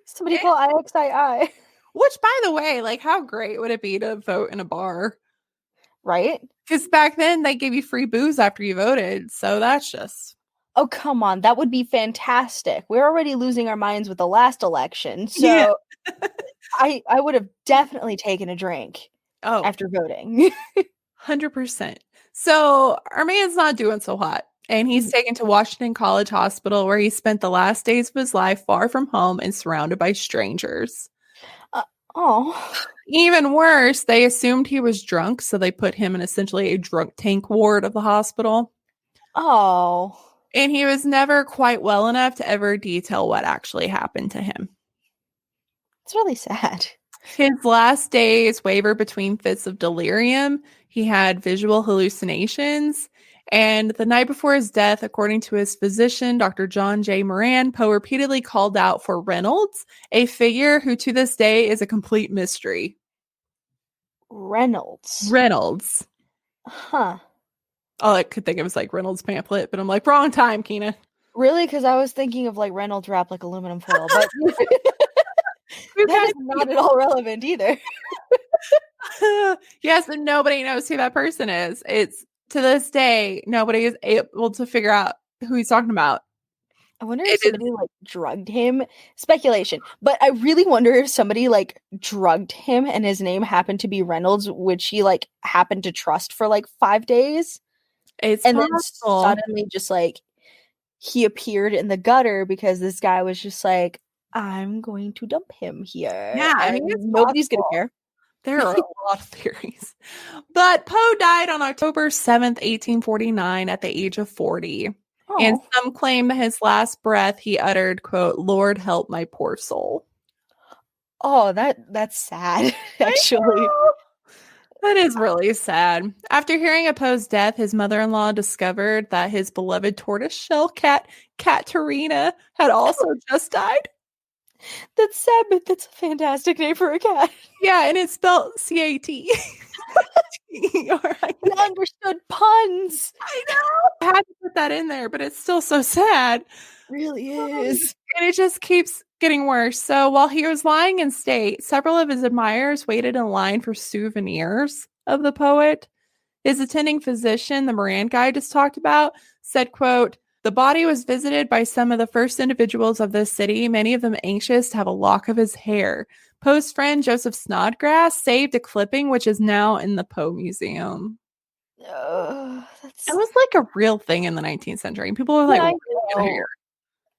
Somebody call IXII. Which, by the way, like, how great would it be to vote in a bar? Right? Because back then they gave you free booze after you voted. So that's just... Oh, come on. That would be fantastic. We're already losing our minds with the last election. So I would have definitely taken a drink after voting. 100%. So our man's not doing so hot. And he's taken to Washington College Hospital, where he spent the last days of his life far from home and surrounded by strangers. Even worse, they assumed he was drunk, so they put him in essentially a drunk tank ward of the hospital. And he was never quite well enough to ever detail what actually happened to him. It's really sad. His last days wavered between fits of delirium. He had visual hallucinations. And the night before his death, according to his physician, Dr. John J. Moran, Poe repeatedly called out for Reynolds, a figure who to this day is a complete mystery. Reynolds. Huh. All I could think of was like Reynolds pamphlet, but I'm like, wrong time, Keena. Really? Because I was thinking of like Reynolds wrap like aluminum foil, but that is not at all relevant either. Yes, and nobody knows who that person is. It's to this day, nobody is able to figure out who he's talking about. I wonder if somebody like drugged him. Speculation. But I really wonder if somebody like drugged him and his name happened to be Reynolds, which he like happened to trust for like 5 days. It's and possible. Then suddenly just like he appeared in the gutter because this guy was just like, I'm going to dump him here. Yeah, I mean, nobody's going to care. There are a lot of theories. But Poe died on October 7th, 1849 at the age of 40. And some claim that his last breath he uttered, quote, Lord help my poor soul. Oh, that's sad, actually. That is really sad. After hearing of Poe's death, his mother-in-law discovered that his beloved tortoiseshell cat, Katerina, had also just died. That's sad, but that's a fantastic name for a cat. Yeah, and it's spelled C-A-T. Understood puns. I know. I had to put that in there, but it's still so sad. It really is. And it just keeps getting worse. So while he was lying in state, several of his admirers waited in line for souvenirs of the poet. His attending physician, the Moran guy I just talked about, said, quote, the body was visited by some of the first individuals of this city, many of them anxious to have a lock of his hair. Poe's friend Joseph Snodgrass saved a clipping, which is now in the Poe Museum. It was like a real thing in the 19th century. People were like, hair.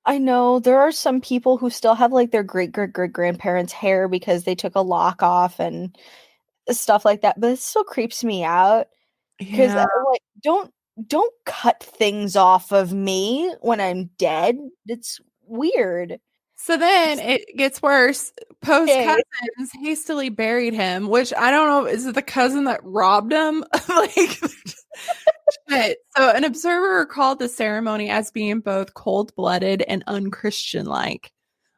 I know there are some people who still have like their great grandparents' hair because they took a lock off and stuff like that. But it still creeps me out because like don't cut things off of me when I'm dead. It's weird. So then it gets worse. Poe's cousins hastily buried him, which I don't know. Is it the cousin that robbed him? Like, shit. So an observer recalled the ceremony as being both cold-blooded and unchristian-like.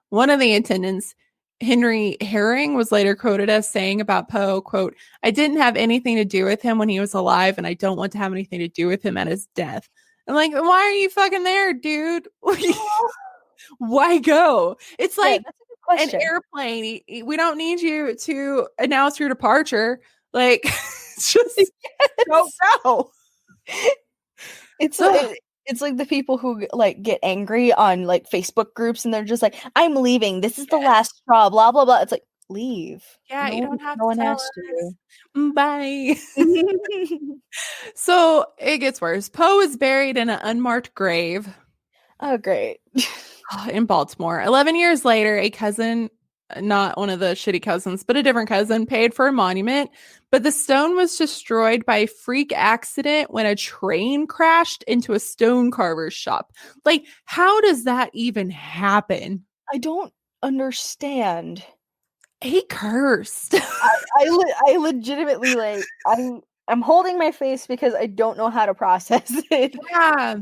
One of the attendants, Henry Herring, was later quoted as saying about Poe, quote, "I didn't have anything to do with him when he was alive, and I don't want to have anything to do with him at his death." I'm like, why are you fucking there, dude? Why go? It's like an airplane. We don't need you to announce your departure. Like, just don't go. It's like the people who like get angry on like Facebook groups and they're just like, "I'm leaving. This is the last straw." Blah blah blah. It's like, leave. Yeah, you don't have to tell us. Bye. So it gets worse. Poe is buried in an unmarked grave. Oh, great. In Baltimore. 11 years later, a cousin, not one of the shitty cousins, but a different cousin, paid for a monument. But the stone was destroyed by a freak accident when a train crashed into a stone carver's shop. Like, how does that even happen? I don't understand. He cursed. I legitimately, like, I'm holding my face because I don't know how to process it. Yeah.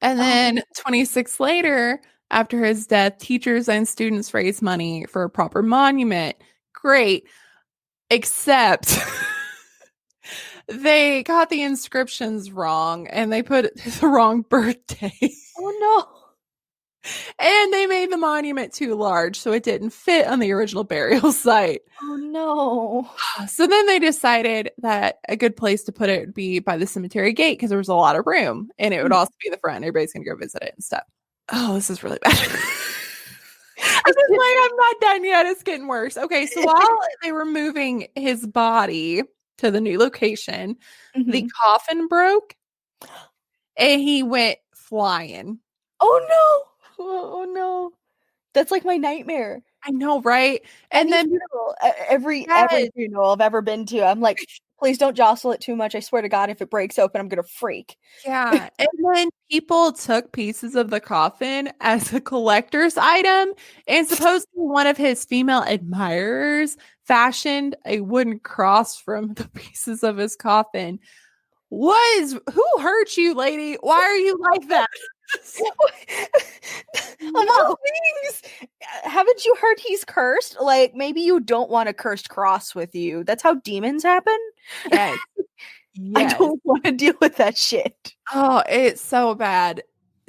And then 26 later, after his death, teachers and students raised money for a proper monument. Great. Except they got the inscriptions wrong and they put the wrong birthday. Oh, no. And they made the monument too large, so it didn't fit on the original burial site. Oh, no. So then they decided that a good place to put it would be by the cemetery gate because there was a lot of room and it would also be the front. Everybody's going to go visit it and stuff. Oh, this is really bad. I'm just like, I'm not done yet. It's getting worse. Okay, so while they were moving his body to the new location, the coffin broke and he went flying. Oh, no. Oh, no. That's like my nightmare. I know, right? And then funeral, every funeral I've ever been to, I'm like, please don't jostle it too much. I swear to God, if it breaks open, I'm gonna freak. Yeah. And then people took pieces of the coffin as a collector's item, and supposedly one of his female admirers fashioned a wooden cross from the pieces of his coffin. Who hurt you, lady? Why are you like that? Of all things, haven't you heard he's cursed? Like, maybe you don't want a cursed cross with you. That's how demons happen. Yes. I don't want to deal with that shit. Oh, it's so bad.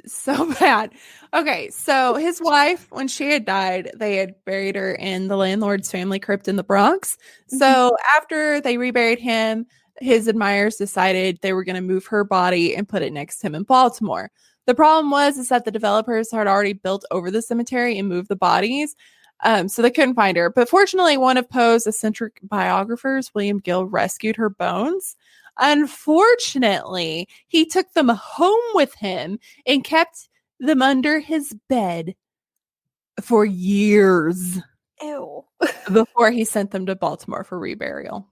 So bad. Okay, so his wife, when she had died, they had buried her in the landlord's family crypt in the Bronx. So after they reburied him, his admirers decided they were going to move her body and put it next to him in Baltimore. The problem is that the developers had already built over the cemetery and moved the bodies, so they couldn't find her. But fortunately, one of Poe's eccentric biographers, William Gill, rescued her bones. Unfortunately, he took them home with him and kept them under his bed for years. Ew. Before he sent them to Baltimore for reburial.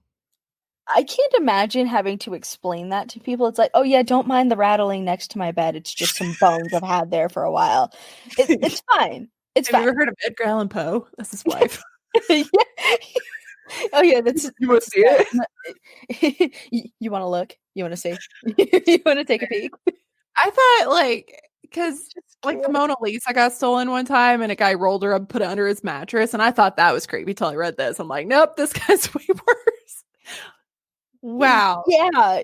I can't imagine having to explain that to people. It's like, oh yeah, don't mind the rattling next to my bed. It's just some bones I've had there for a while. It's fine. It's fine. Have you ever heard of Edgar Allan Poe? That's his wife. Yeah. Oh yeah, that's. You want to see it? You want to look? You want to see? You want to take a peek? I thought because the Mona Lisa got stolen one time and a guy rolled her up and put it under his mattress, and I thought that was creepy till I read this. I'm like, nope, this guy's way worse. Wow. Yeah.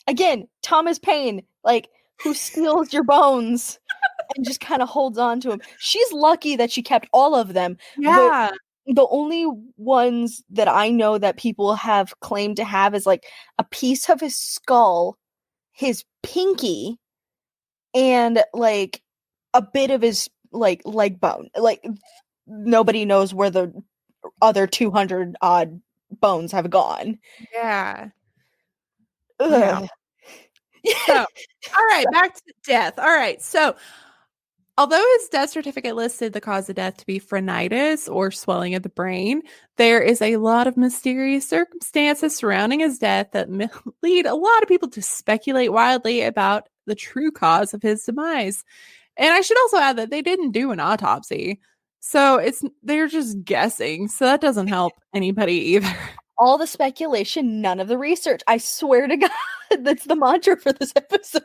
Again, Thomas Paine, who steals your bones and just kind of holds on to them. She's lucky that she kept all of them. Yeah. The only ones that I know that people have claimed to have is a piece of his skull, his pinky, and a bit of his leg bone. Nobody knows where the other 200 odd bones have gone. Yeah. Yeah. So, all right, back to death. All right. So, although his death certificate listed the cause of death to be phrenitis or swelling of the brain, there is a lot of mysterious circumstances surrounding his death that lead a lot of people to speculate wildly about the true cause of his demise. And I should also add that they didn't do an autopsy. So they're just guessing. So that doesn't help anybody either. All the speculation, none of the research. I swear to God, that's the mantra for this episode.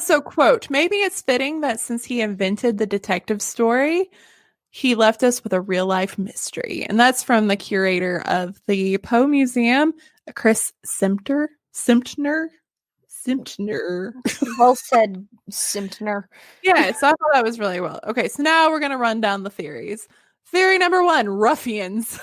So, quote, maybe it's fitting that since he invented the detective story, he left us with a real life mystery. And that's from the curator of the Poe Museum, Chris Simpner. Well said, Simpner. Yeah, so I thought that was really well. Okay, so now we're going to run down the theories. Theory number 1, ruffians.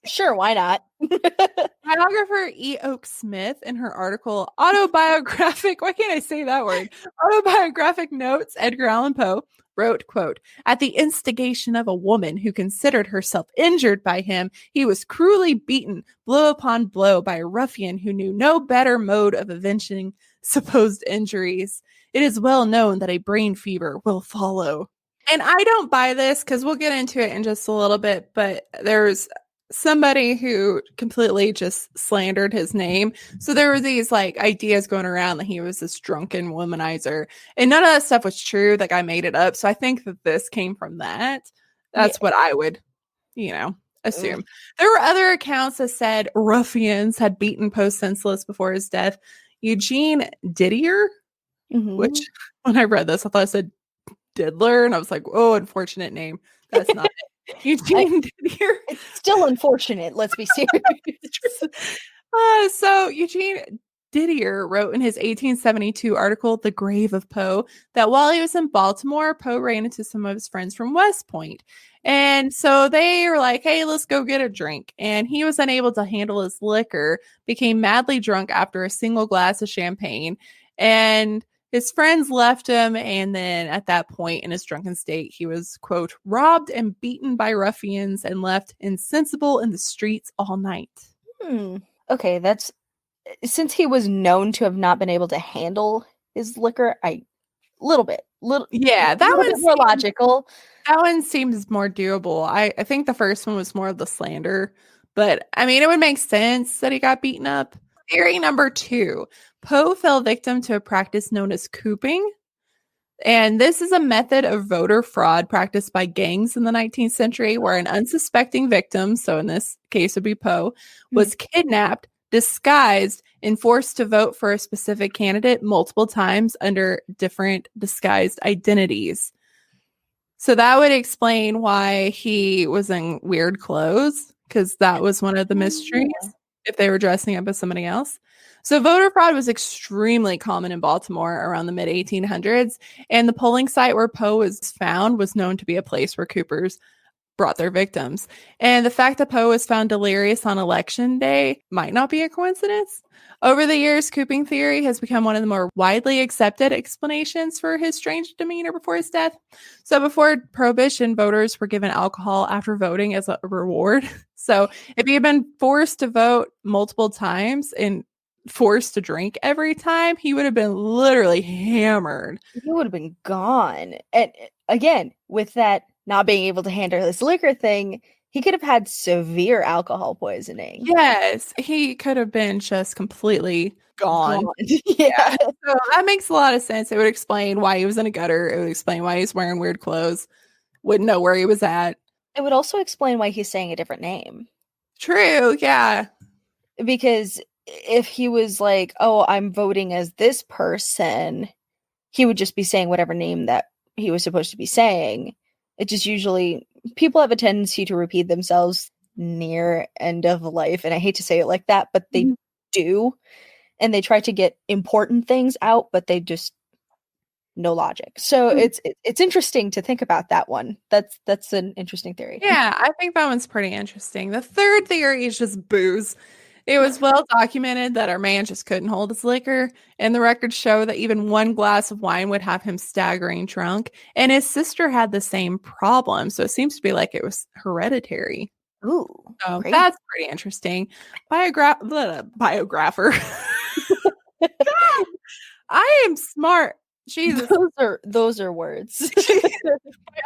Sure, why not? Biographer E. Oak Smith, in her article, Autobiographic, why can't I say that word? Autobiographic Notes, Edgar Allan Poe, wrote, quote, at the instigation of a woman who considered herself injured by him, he was cruelly beaten blow upon blow by a ruffian who knew no better mode of avenging supposed injuries. It is well known that a brain fever will follow. And I don't buy this because we'll get into it in just a little bit, but there's somebody who completely just slandered his name. So there were these like ideas going around that he was this drunken womanizer, and none of that stuff was true. That guy made it up. So I think that this came from that. That's what I would, assume. There were other accounts that said ruffians had beaten Poe senseless before his death. Eugene Didier, which when I read this, I thought it said Diddler, and I was like, oh, unfortunate name. That's not it. Eugene Didier. It's still unfortunate. Let's be serious. So Eugene Didier wrote in his 1872 article, The Grave of Poe, that while he was in Baltimore, Poe ran into some of his friends from West Point. And so they were like, hey, let's go get a drink. And he was unable to handle his liquor, became madly drunk after a single glass of champagne. And his friends left him, and then at that point in his drunken state, he was, quote, robbed and beaten by ruffians and left insensible in the streets all night. Okay, that's... Since he was known to have not been able to handle his liquor, that one's more logical. That one seems more doable. I think the first one was more of the slander, but I mean, it would make sense that he got beaten up. Theory number 2. Poe fell victim to a practice known as cooping. And this is a method of voter fraud practiced by gangs in the 19th century where an unsuspecting victim, so in this case would be Poe, was kidnapped, disguised, and forced to vote for a specific candidate multiple times under different disguised identities. So that would explain why he was in weird clothes, because that was one of the mysteries, if they were dressing up as somebody else. So voter fraud was extremely common in Baltimore around the mid-1800s, and the polling site where Poe was found was known to be a place where coopers brought their victims. And the fact that Poe was found delirious on election day might not be a coincidence. Over the years, cooping theory has become one of the more widely accepted explanations for his strange demeanor before his death. So before Prohibition, voters were given alcohol after voting as a reward. So if he had been forced to vote multiple times and forced to drink every time, he would have been literally hammered. He would have been gone. And again, with that not being able to handle his liquor thing, he could have had severe alcohol poisoning. Yes, he could have been just completely gone. Yeah. So that makes a lot of sense. It would explain why he was in a gutter. It would explain why he's wearing weird clothes. Wouldn't know where he was at. It would also explain why he's saying a different name. True, yeah. Because if he was like, oh, I'm voting as this person, he would just be saying whatever name that he was supposed to be saying. It just usually, people have a tendency to repeat themselves near end of life. And I hate to say it like that, but they do. And they try to get important things out, but they just, no logic. So it's interesting to think about that one. That's an interesting theory. Yeah, I think that one's pretty interesting. The third theory is just booze. It was well documented that our man just couldn't hold his liquor, and the records show that even one glass of wine would have him staggering drunk, and his sister had the same problem, so it seems to be like it was hereditary. Ooh, so that's pretty interesting. Biographer. God, I am smart. Jesus. Those are words.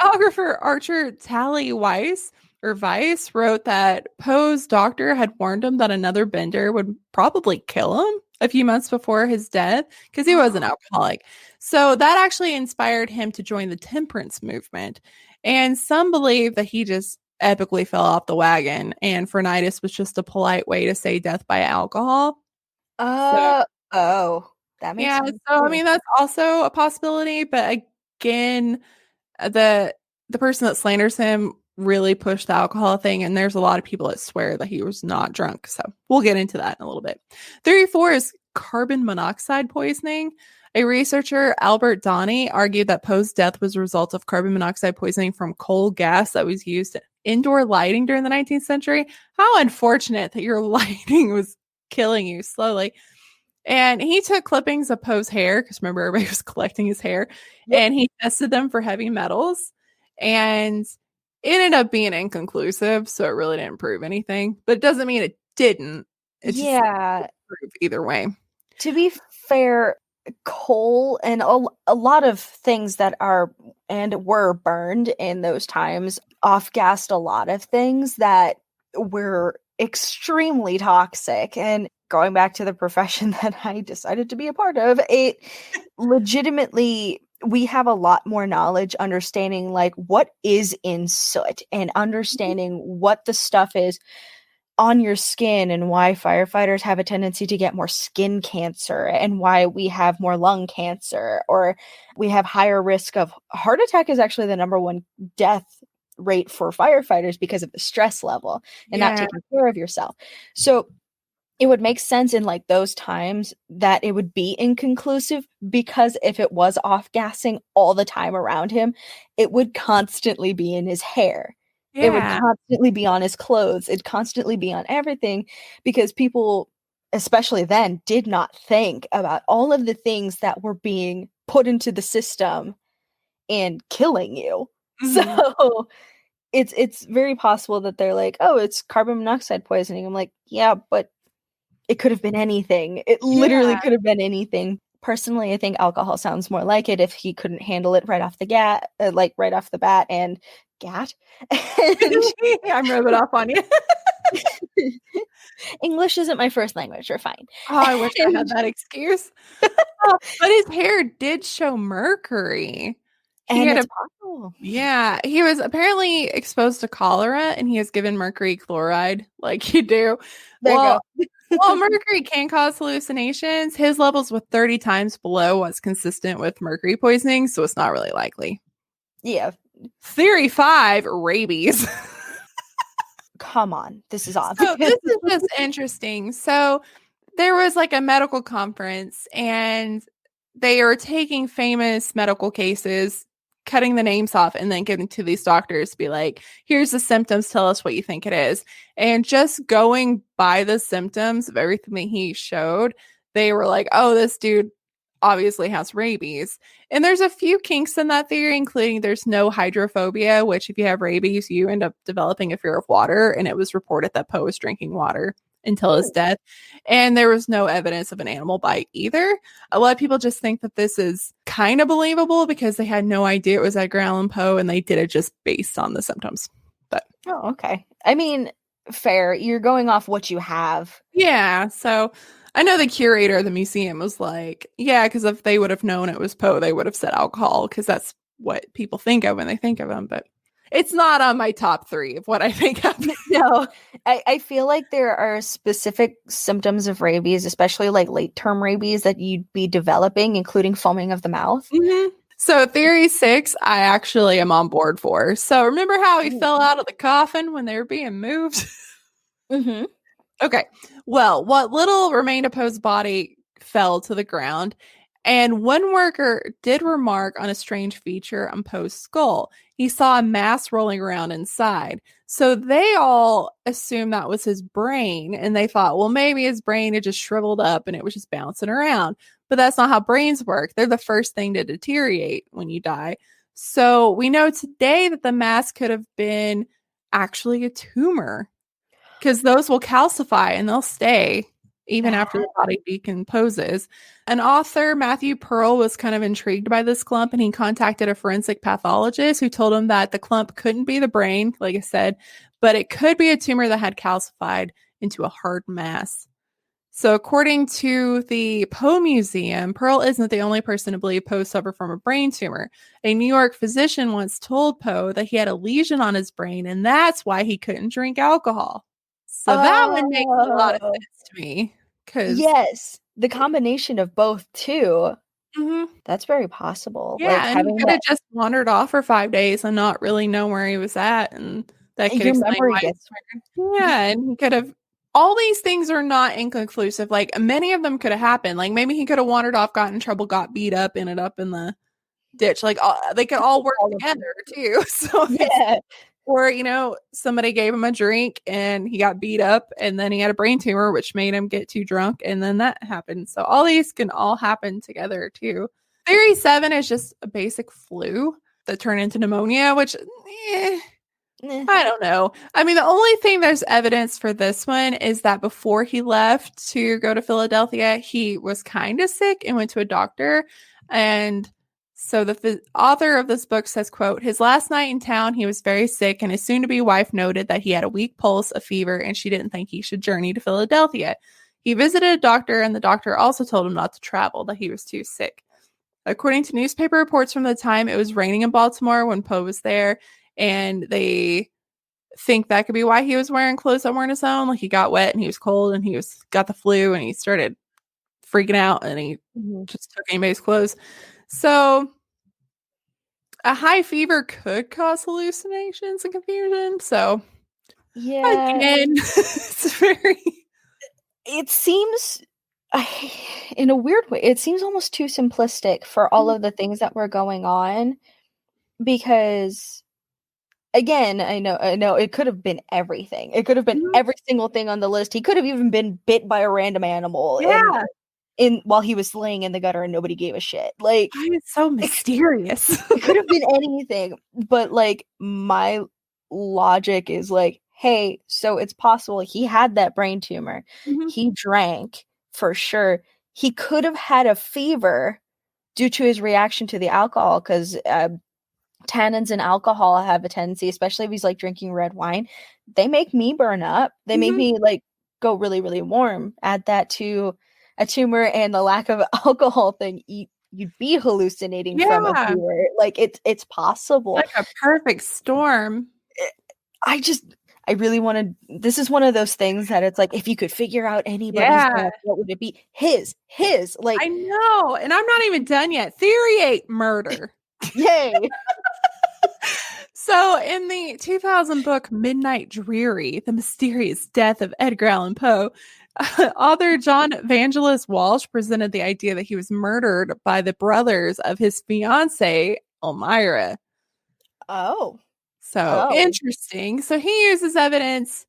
Biographer Archer Tally Weiss wrote that Poe's doctor had warned him that another bender would probably kill him. a few months before his death because he was an alcoholic. So that actually inspired him to join the temperance movement. And some believe that he just epically fell off the wagon and phrenitis was just a polite way to say death by alcohol. That makes sense. So I mean that's also a possibility, but again, the person that slanders him really pushed the alcohol thing, and there's a lot of people that swear that he was not drunk. So we'll get into that in a little bit. Theory 4 is carbon monoxide poisoning. A researcher, Albert Donny, argued that Poe's death was a result of carbon monoxide poisoning from coal gas that was used in indoor lighting during the 19th century. How unfortunate that your lighting was killing you slowly. And he took clippings of Poe's hair, because remember, everybody was collecting his hair, and he tested them for heavy metals, and it ended up being inconclusive, so it really didn't prove anything. But it doesn't mean it didn't. It just didn't prove either way. To be fair, coal and a lot of things that are and were burned in those times off-gassed a lot of things that were extremely toxic. And going back to the profession that I decided to be a part of, it legitimately, we have a lot more knowledge understanding like what is in soot and understanding what the stuff is on your skin and why firefighters have a tendency to get more skin cancer and why we have more lung cancer, or we have higher risk of heart attack is actually the number one death rate for firefighters because of the stress level and not taking care of yourself. So it would make sense in like those times that it would be inconclusive, because if it was off-gassing all the time around him, it would constantly be in his hair. Yeah. It would constantly be on his clothes. It'd constantly be on everything, because people, especially then, did not think about all of the things that were being put into the system and killing you. Mm-hmm. So it's very possible that they're like, oh, it's carbon monoxide poisoning. I'm like, yeah, but it could have been anything. It literally could have been anything. Personally, I think alcohol sounds more like it if he couldn't handle it right off the right off the bat and gat. I'm rubbing off on you. English isn't my first language. You're fine. Oh, I wish I had that excuse. But his hair did show mercury. He was apparently exposed to cholera, and he was given mercury chloride like you do. Well, mercury can cause hallucinations. His levels were 30 times below what's consistent with mercury poisoning, so it's not really likely. Yeah. Theory 5, rabies. Come on. This is obvious. So this is just interesting. So there was like a medical conference, and they were taking famous medical cases, cutting the names off, and then giving to these doctors to be like, here's the symptoms, tell us what you think it is. And just going by the symptoms of everything that he showed, they were like, oh, this dude obviously has rabies. And there's a few kinks in that theory, including there's no hydrophobia, which if you have rabies, you end up developing a fear of water. And it was reported that Poe was drinking water until his death. And there was no evidence of an animal bite either. A lot of people just think that this is kind of believable because they had no idea it was Edgar Allan Poe, and they did it just based on the symptoms. But okay. I mean, fair. You're going off what you have. Yeah. So I know the curator of the museum was like, yeah, because if they would have known it was Poe, they would have said alcohol, because that's what people think of when they think of him. But it's not on my top 3 of what I think happened. No, I feel like there are specific symptoms of rabies, especially like late-term rabies, that you'd be developing, including foaming of the mouth. Mm-hmm. So theory 6, I actually am on board for. So remember how he fell out of the coffin when they were being moved? Mm-hmm. Okay. Well, what little remained of Poe's body fell to the ground. And one worker did remark on a strange feature on Poe's skull. He saw a mass rolling around inside. So they all assumed that was his brain. And they thought, well, maybe his brain had just shriveled up and it was just bouncing around. But that's not how brains work. They're the first thing to deteriorate when you die. So we know today that the mass could have been actually a tumor, because those will calcify and they'll stay even after the body decomposes. An author, Matthew Pearl, was kind of intrigued by this clump, and he contacted a forensic pathologist who told him that the clump couldn't be the brain, like I said, but it could be a tumor that had calcified into a hard mass. So according to the Poe Museum, Pearl isn't the only person to believe Poe suffered from a brain tumor. A New York physician once told Poe that he had a lesion on his brain, and that's why he couldn't drink alcohol. So that one makes a lot of sense to me. Yes, the combination of both too. Mm-hmm. That's very possible. Yeah, like and he having could have just wandered off for 5 days and not really know where he was at, and that could your explain memory why gets it's weird. Yeah, and he could have. All these things are not inconclusive. Like many of them could have happened. Like maybe he could have wandered off, got in trouble, got beat up, ended up in the ditch. Like they could all work together too. So or somebody gave him a drink and he got beat up, and then he had a brain tumor, which made him get too drunk, and then that happened. So all these can all happen together too. Theory 7 is just a basic flu that turned into pneumonia, which I don't know. I mean, the only thing there's evidence for this one is that before he left to go to Philadelphia, he was kind of sick and went to a doctor. And so the author of this book says, quote, his last night in town, he was very sick, and his soon-to-be wife noted that he had a weak pulse, a fever, and she didn't think he should journey to Philadelphia. He visited a doctor, and the doctor also told him not to travel, that he was too sick. According to newspaper reports from the time, it was raining in Baltimore when Poe was there, and they think that could be why he was wearing clothes that weren't his own. Like he got wet and he was cold and he got the flu and he started freaking out and he just took anybody's clothes. So a high fever could cause hallucinations and confusion. So again, it's very. It seems, in a weird way, it seems almost too simplistic for all of the things that were going on, because again, I know it could have been everything. It could have been every single thing on the list. He could have even been bit by a random animal while he was laying in the gutter and nobody gave a shit. Like, it's so mysterious. It could have been anything. But like, my logic is like, hey, so it's possible he had that brain tumor. He drank for sure. He could have had a fever due to his reaction to the alcohol, because tannins in alcohol have a tendency, especially if he's like drinking red wine, they make me burn up. They make me like go really, really warm. Add that to a tumor and the lack of alcohol thing, you'd be hallucinating from a fever. Like it's possible. Like a perfect storm. I really want to. This is one of those things that it's like, if you could figure out anybody's death, what would it be? His. Like, I know, and I'm not even done yet. Theory 8, murder. Yay. So in the 2000 book Midnight Dreary, The Mysterious Death of Edgar Allan Poe, author John Vangelis Walsh presented the idea that he was murdered by the brothers of his fiancée, Elmira. So interesting. So he uses evidence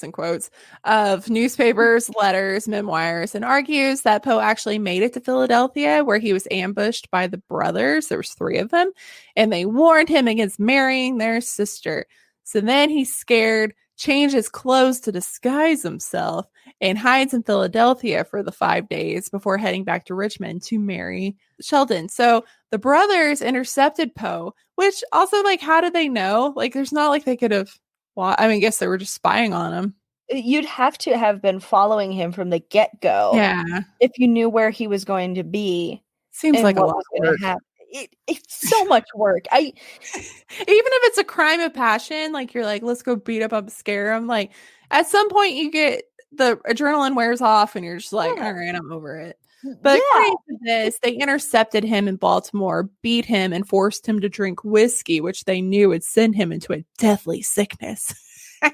in quotes, of newspapers, letters, memoirs, and argues that Poe actually made it to Philadelphia, where he was ambushed by the brothers. There was 3 of them, and they warned him against marrying their sister. So then he's scared, changes clothes to disguise himself, and hides in Philadelphia for the 5 days before heading back to Richmond to marry Sheldon. So the brothers intercepted Poe, which also, like, how did they know? Like, there's not like they could have. Well, I mean, I guess they were just spying on him. You'd have to have been following him from the get-go. Yeah. If you knew where he was going to be. Seems like a lot of work. It's so much work. Even if it's a crime of passion, like you're like, let's go beat up, scare him. Like at some point you get the adrenaline wears off and you're just like, all right, I'm over it. But according to this, they intercepted him in Baltimore, beat him, and forced him to drink whiskey, which they knew would send him into a deathly sickness. So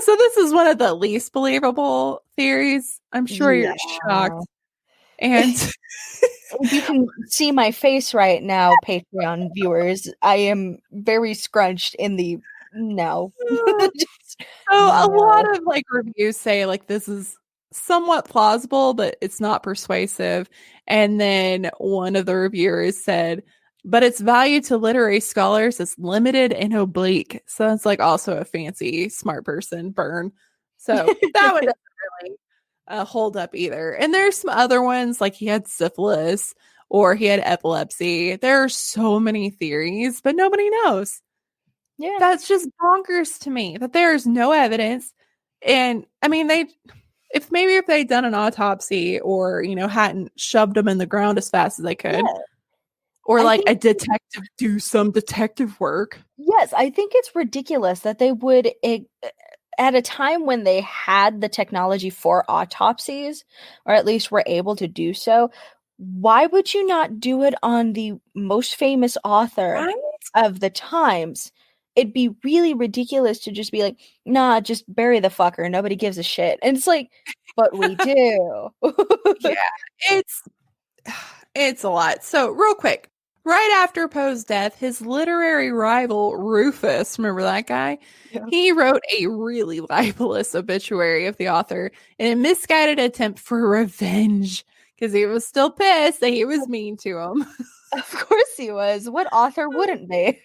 this is one of the least believable theories. I'm sure you're shocked. And you can see my face right now, Patreon viewers. I am very scrunched in the no. A lot of like reviews say like this is somewhat plausible, but it's not persuasive. And then one of the reviewers said, but its value to literary scholars is limited and oblique. So it's like also a fancy smart person burn. So that would really hold up either. And there's some other ones like he had syphilis or he had epilepsy. There are so many theories, but nobody knows. Yeah, that's just bonkers to me that there is no evidence. And I mean, if they'd done an autopsy or, you know, hadn't shoved them in the ground as fast as they could. Yeah. Or like a detective do some detective work. Yes, I think it's ridiculous that they would, at a time when they had the technology for autopsies, or at least were able to do so, why would you not do it on the most famous author Right? of the times? It'd be really ridiculous to just be like, nah, just bury the fucker. Nobody gives a shit. And it's like, but we do. Yeah, it's a lot. So real quick, right after Poe's death, his literary rival Rufus, remember that guy? Yeah. He wrote a really libelous obituary of the author in a misguided attempt for revenge because he was still pissed that he was mean to him. Of course he was. What author wouldn't be?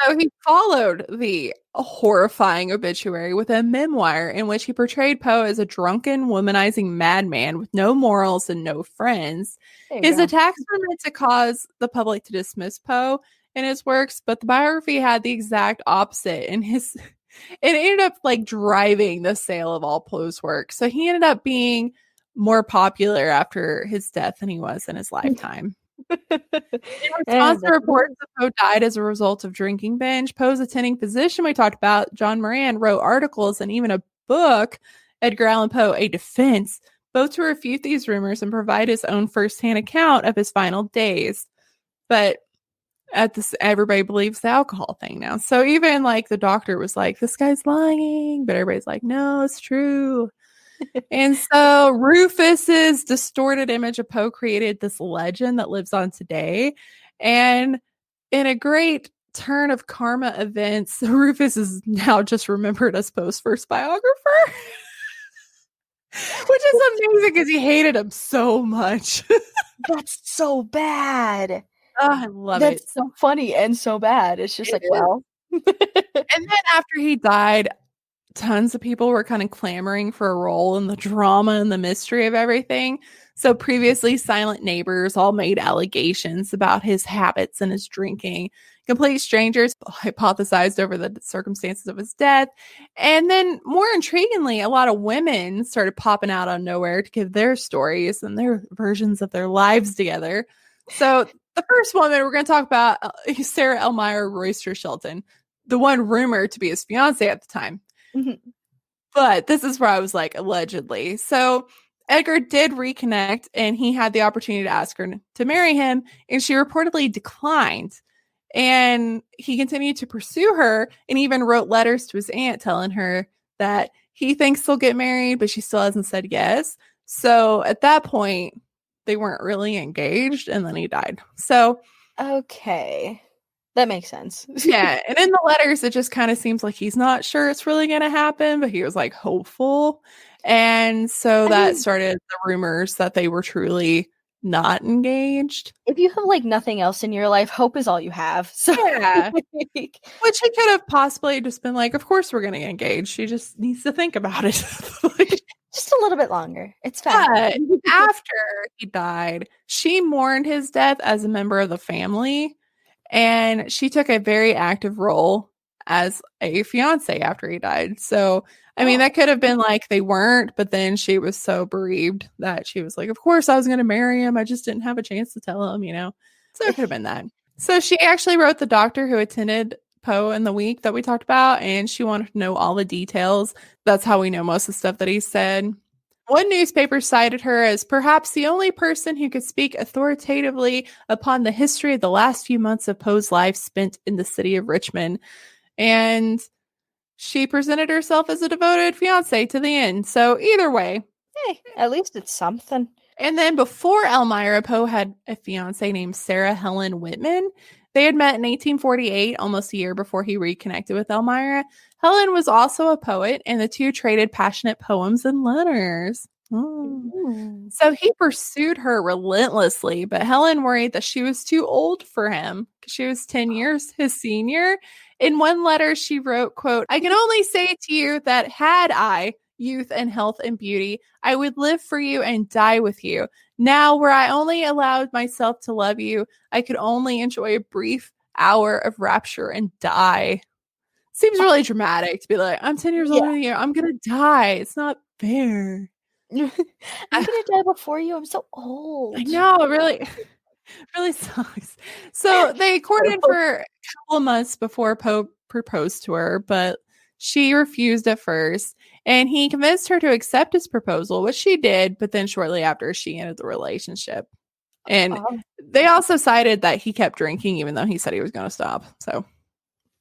So he followed the horrifying obituary with a memoir in which he portrayed Poe as a drunken, womanizing madman with no morals and no friends. His attacks were meant to cause the public to dismiss Poe and his works, but the biography had the exact opposite. And it ended up like driving the sale of all Poe's work. So he ended up being more popular after his death than he was in his lifetime. In response to reports that Poe died as a result of drinking binge, Poe's attending physician we talked about, John Moran, wrote articles and even a book, Edgar Allan Poe, A Defense, both to refute these rumors and provide his own firsthand account of his final days. But everybody believes the alcohol thing now. So even like the doctor was like, this guy's lying, but everybody's like, no, it's true. And so Rufus's distorted image of Poe created this legend that lives on today. And in a great turn of karma events, Rufus is now just remembered as Poe's first biographer. Which is amazing because he hated him so much. That's so bad. Oh, I love it. That's so funny and so bad. It's just well. And then after he died, tons of people were kind of clamoring for a role in the drama and the mystery of everything. So previously silent neighbors all made allegations about his habits and his drinking. Complete strangers hypothesized over the circumstances of his death. And then more intriguingly, a lot of women started popping out on nowhere to give their stories and their versions of their lives together. So the first woman we're going to talk about is Sarah Elmira Royster Shelton, the one rumored to be his fiance at the time. Mm-hmm. But this is where I was like, allegedly. So Edgar did reconnect and he had the opportunity to ask her to marry him. And she reportedly declined. And he continued to pursue her and even wrote letters to his aunt telling her that he thinks they'll get married, but she still hasn't said yes. So at that point, they weren't really engaged. And then he died. So, okay. That makes sense. Yeah. And in the letters, it just kind of seems like he's not sure it's really going to happen, but he was like hopeful. And so that started the rumors that they were truly not engaged. If you have like nothing else in your life, hope is all you have. So yeah. Which he could have possibly just been like, of course we're going to engage. She just needs to think about it. Just a little bit longer. It's fine. But after he died, she mourned his death as a member of the family. And she took a very active role as a fiance after he died. So, I mean, that could have been like they weren't, but then she was so bereaved that she was like, of course I was going to marry him. I just didn't have a chance to tell him, you know? So it could have been that. So she actually wrote the doctor who attended Poe in the week that we talked about, and she wanted to know all the details. That's how we know most of the stuff that he said. One newspaper cited her as perhaps the only person who could speak authoritatively upon the history of the last few months of Poe's life spent in the city of Richmond. And she presented herself as a devoted fiance to the end. So either way. Hey, at least it's something. And then before Elmira, Poe had a fiance named Sarah Helen Whitman. They had met in 1848, almost a year before he reconnected with Elmira. Helen was also a poet, and the two traded passionate poems and letters. So he pursued her relentlessly, but Helen worried that she was too old for him because she was 10 years his senior. In one letter, she wrote, quote, I can only say to you that had I youth and health and beauty, I would live for you and die with you. Now, where I only allowed myself to love you, I could only enjoy a brief hour of rapture and die. Seems really dramatic to be like, I'm 10 years older than you. I'm going to die. It's not fair. I'm gonna die before you. I'm so old. I know, really. Really sucks. So they courted for a couple of months before Poe proposed to her, but she refused at first. And he convinced her to accept his proposal, which she did, but then shortly after, she ended the relationship. And they also cited that he kept drinking, even though he said he was going to stop. So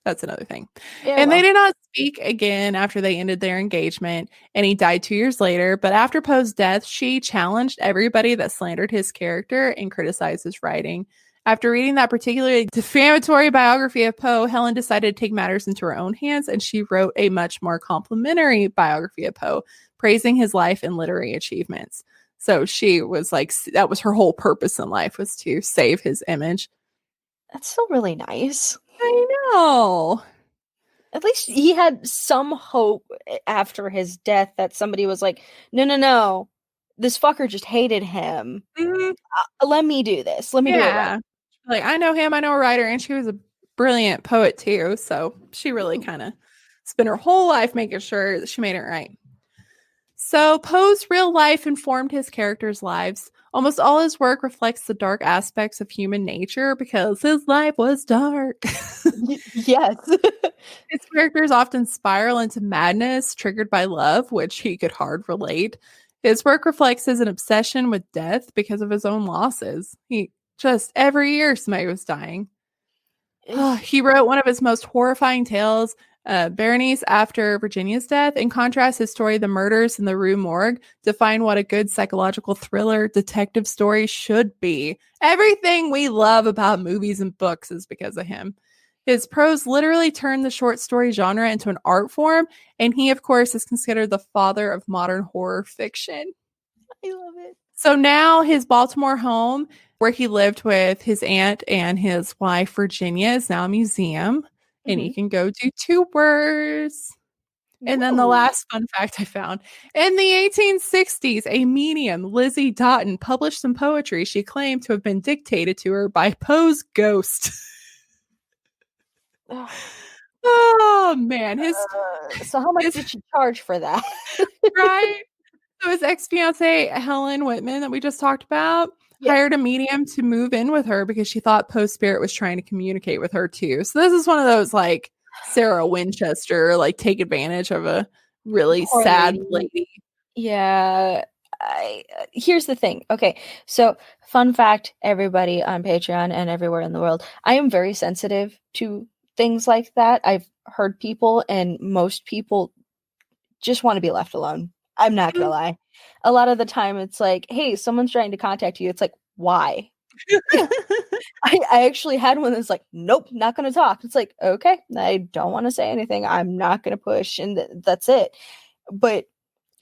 that's another thing. Yeah, and they did not speak again after they ended their engagement, and he died 2 years later. But after Poe's death, she challenged everybody that slandered his character and criticized his writing. After reading that particularly defamatory biography of Poe, Helen decided to take matters into her own hands, and she wrote a much more complimentary biography of Poe, praising his life and literary achievements. So she was like, that was her whole purpose in life, was to save his image. That's still really nice. I know. At least he had some hope after his death that somebody was like, no, this fucker just hated him. Mm-hmm. Let me do this. Let me do it right. Like, I know him, I know a writer, and she was a brilliant poet too, so she really kind of spent her whole life making sure that she made it right. So Poe's real life informed his characters' lives. Almost all his work reflects the dark aspects of human nature because his life was dark. Yes. His characters often spiral into madness triggered by love, which he could hard relate. His work reflects his obsession with death because of his own losses. He just, every year somebody was dying. He wrote one of his most horrifying tales, Berenice, after Virginia's death. In contrast, his story, The Murders in the Rue Morgue, define what a good psychological thriller detective story should be. Everything we love about movies and books is because of him. His prose literally turned the short story genre into an art form, and he, of course, is considered the father of modern horror fiction. I love it. So now his Baltimore home, where he lived with his aunt and his wife, Virginia, is now a museum. And you can go do tours. And then the last fun fact I found, in the 1860s, a medium, Lizzie Doughton, published some poetry she claimed to have been dictated to her by Poe's ghost. Oh, man. So how much did she charge for that? Right? So his ex-fiancée, Helen Whitman, that we just talked about, hired a medium to move in with her because she thought Poe's spirit was trying to communicate with her too. So this is one of those like Sarah Winchester, like take advantage of a really sad lady. Yeah. Here's the thing. Okay. So fun fact, everybody on Patreon and everywhere in the world, I am very sensitive to things like that. I've heard people, and most people just want to be left alone. I'm not gonna lie. A lot of the time it's like, hey, someone's trying to contact you. It's like, why? I actually had one that's like, nope, not gonna talk. It's like, okay, I don't want to say anything. I'm not gonna push, and that's it. But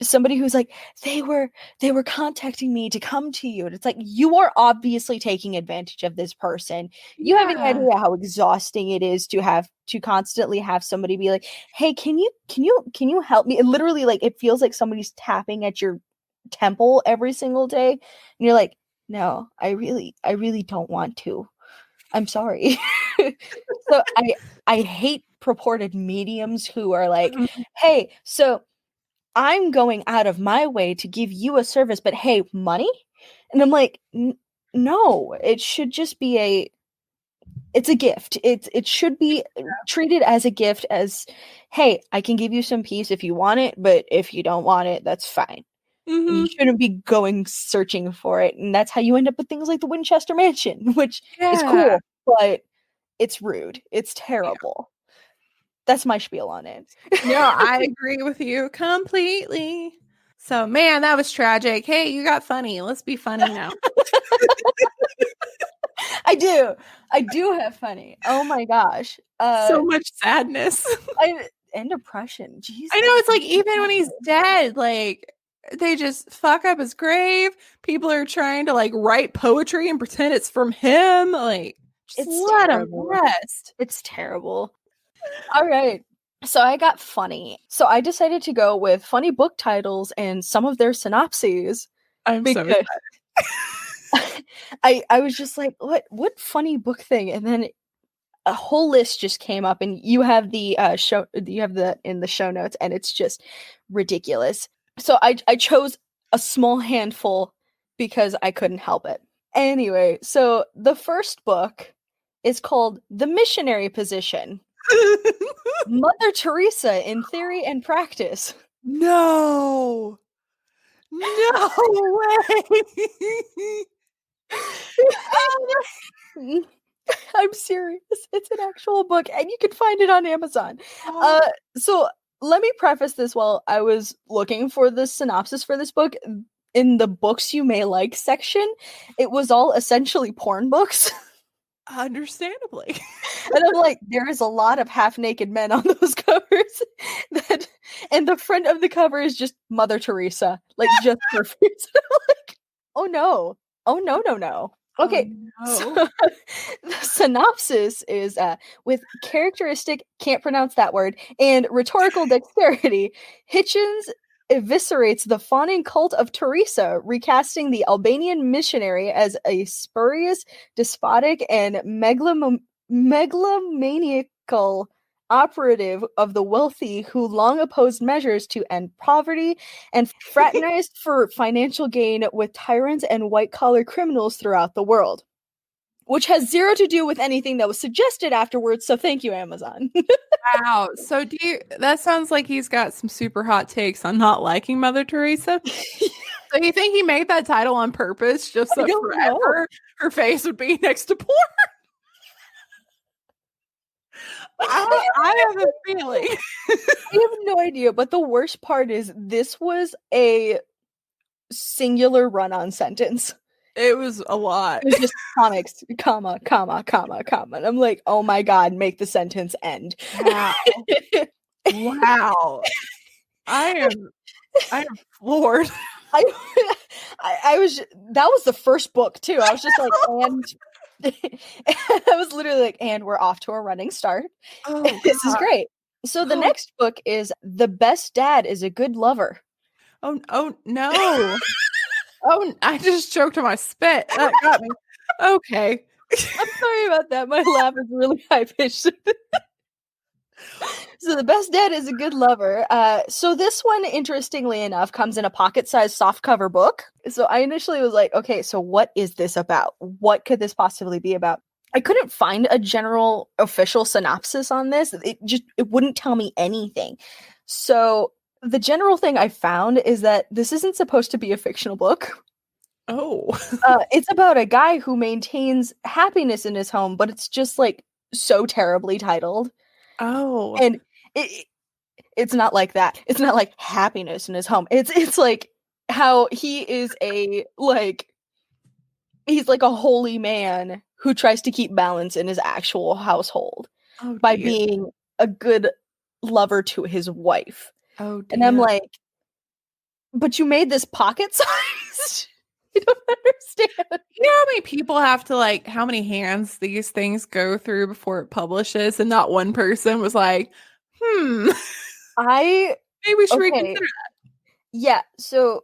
somebody who's like, they were contacting me to come to you, and it's like, you are obviously taking advantage of this person. You have any idea how exhausting it is to constantly have somebody be like, hey, can you help me? And literally, like, it feels like somebody's tapping at your temple every single day, and you're like, no, I really don't want to. I'm sorry. So I hate purported mediums who are like, hey, so I'm going out of my way to give you a service, but hey, money? And I'm like, no, it should just be it's a gift. It should be treated as a gift, as, hey, I can give you some peace if you want it, but if you don't want it, that's fine. You shouldn't be going searching for it. And that's how you end up with things like the Winchester Mansion, which is cool, but it's rude. It's terrible. That's my spiel on it. No, I agree with you completely. So, man, that was tragic. Hey, you got funny. Let's be funny now. I do have funny. Oh my gosh. So much sadness. And depression. Jesus. I know, it's like, even when he's dead, like, they just fuck up his grave. People are trying to like write poetry and pretend it's from him. Like, just let him rest. It's terrible. All right. So I got funny. So I decided to go with funny book titles and some of their synopses. I'm so excited. I was just like, what funny book thing? And then a whole list just came up, and you have the in the show notes, and it's just ridiculous. So I chose a small handful because I couldn't help it. Anyway, so the first book is called The Missionary Position. Mother Teresa in Theory and Practice. No. No way. I'm serious. It's an actual book, and you can find it on Amazon. So let me preface this. While I was looking for the synopsis for this book, in the books you may like section, it was all essentially porn books. Understandably. And I'm like, there is a lot of half-naked men on those covers. And the front of the cover is just Mother Teresa, like just her face. Like, oh no. Okay, so the synopsis is with characteristic, can't pronounce that word, and rhetorical dexterity, Hitchens eviscerates the fawning cult of Teresa, recasting the Albanian missionary as a spurious, despotic, and megalomaniacal operative of the wealthy who long opposed measures to end poverty and fraternized for financial gain with tyrants and white-collar criminals throughout the world. Which has zero to do with anything that was suggested afterwards, so thank you, Amazon. Wow. So that sounds like he's got some super hot takes on not liking Mother Teresa. So you think he made that title on purpose just so forever her face would be next to porn? I have a feeling. I have no idea, but the worst part is this was a singular run-on sentence. It was a lot. It was just comics, comma. And I'm like, oh my god, make the sentence end. Wow. Wow. I am floored. I was, that was the first book too. I was just like, and I was literally like, and we're off to a running start. Oh, this is great. So the next book is The Best Dad is a Good Lover. Oh no. Oh, I just choked on my spit. That got me. Okay. I'm sorry about that. My laugh is really high-pitched. So The Best Dad is a Good Lover. So this one, interestingly enough, comes in a pocket-sized softcover book. So I initially was like, okay, so what is this about? What could this possibly be about? I couldn't find a general official synopsis on this. It wouldn't tell me anything. So the general thing I found is that this isn't supposed to be a fictional book. Oh. It's about a guy who maintains happiness in his home, but it's just like so terribly titled. Oh. And it's not like that. It's not like happiness in his home. It's like how he is he's like a holy man who tries to keep balance in his actual household by being a good lover to his wife. Oh, dear. And I'm like, but you made this pocket sized? I don't understand. You know how many people have to how many hands these things go through before it publishes, and not one person was like, maybe we should reconsider that. Yeah, so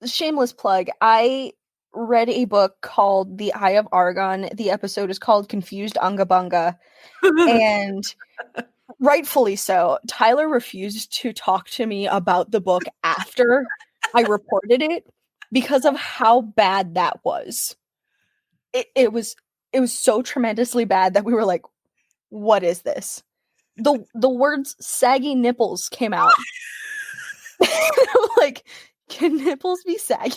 shameless plug. I read a book called The Eye of Argon. The episode is called Confused Unga Bunga. And rightfully so. Tyler refused to talk to me about the book after I reported it because of how bad that was. It was so tremendously bad that we were like, what is this? The words saggy nipples came out. Like, can nipples be saggy?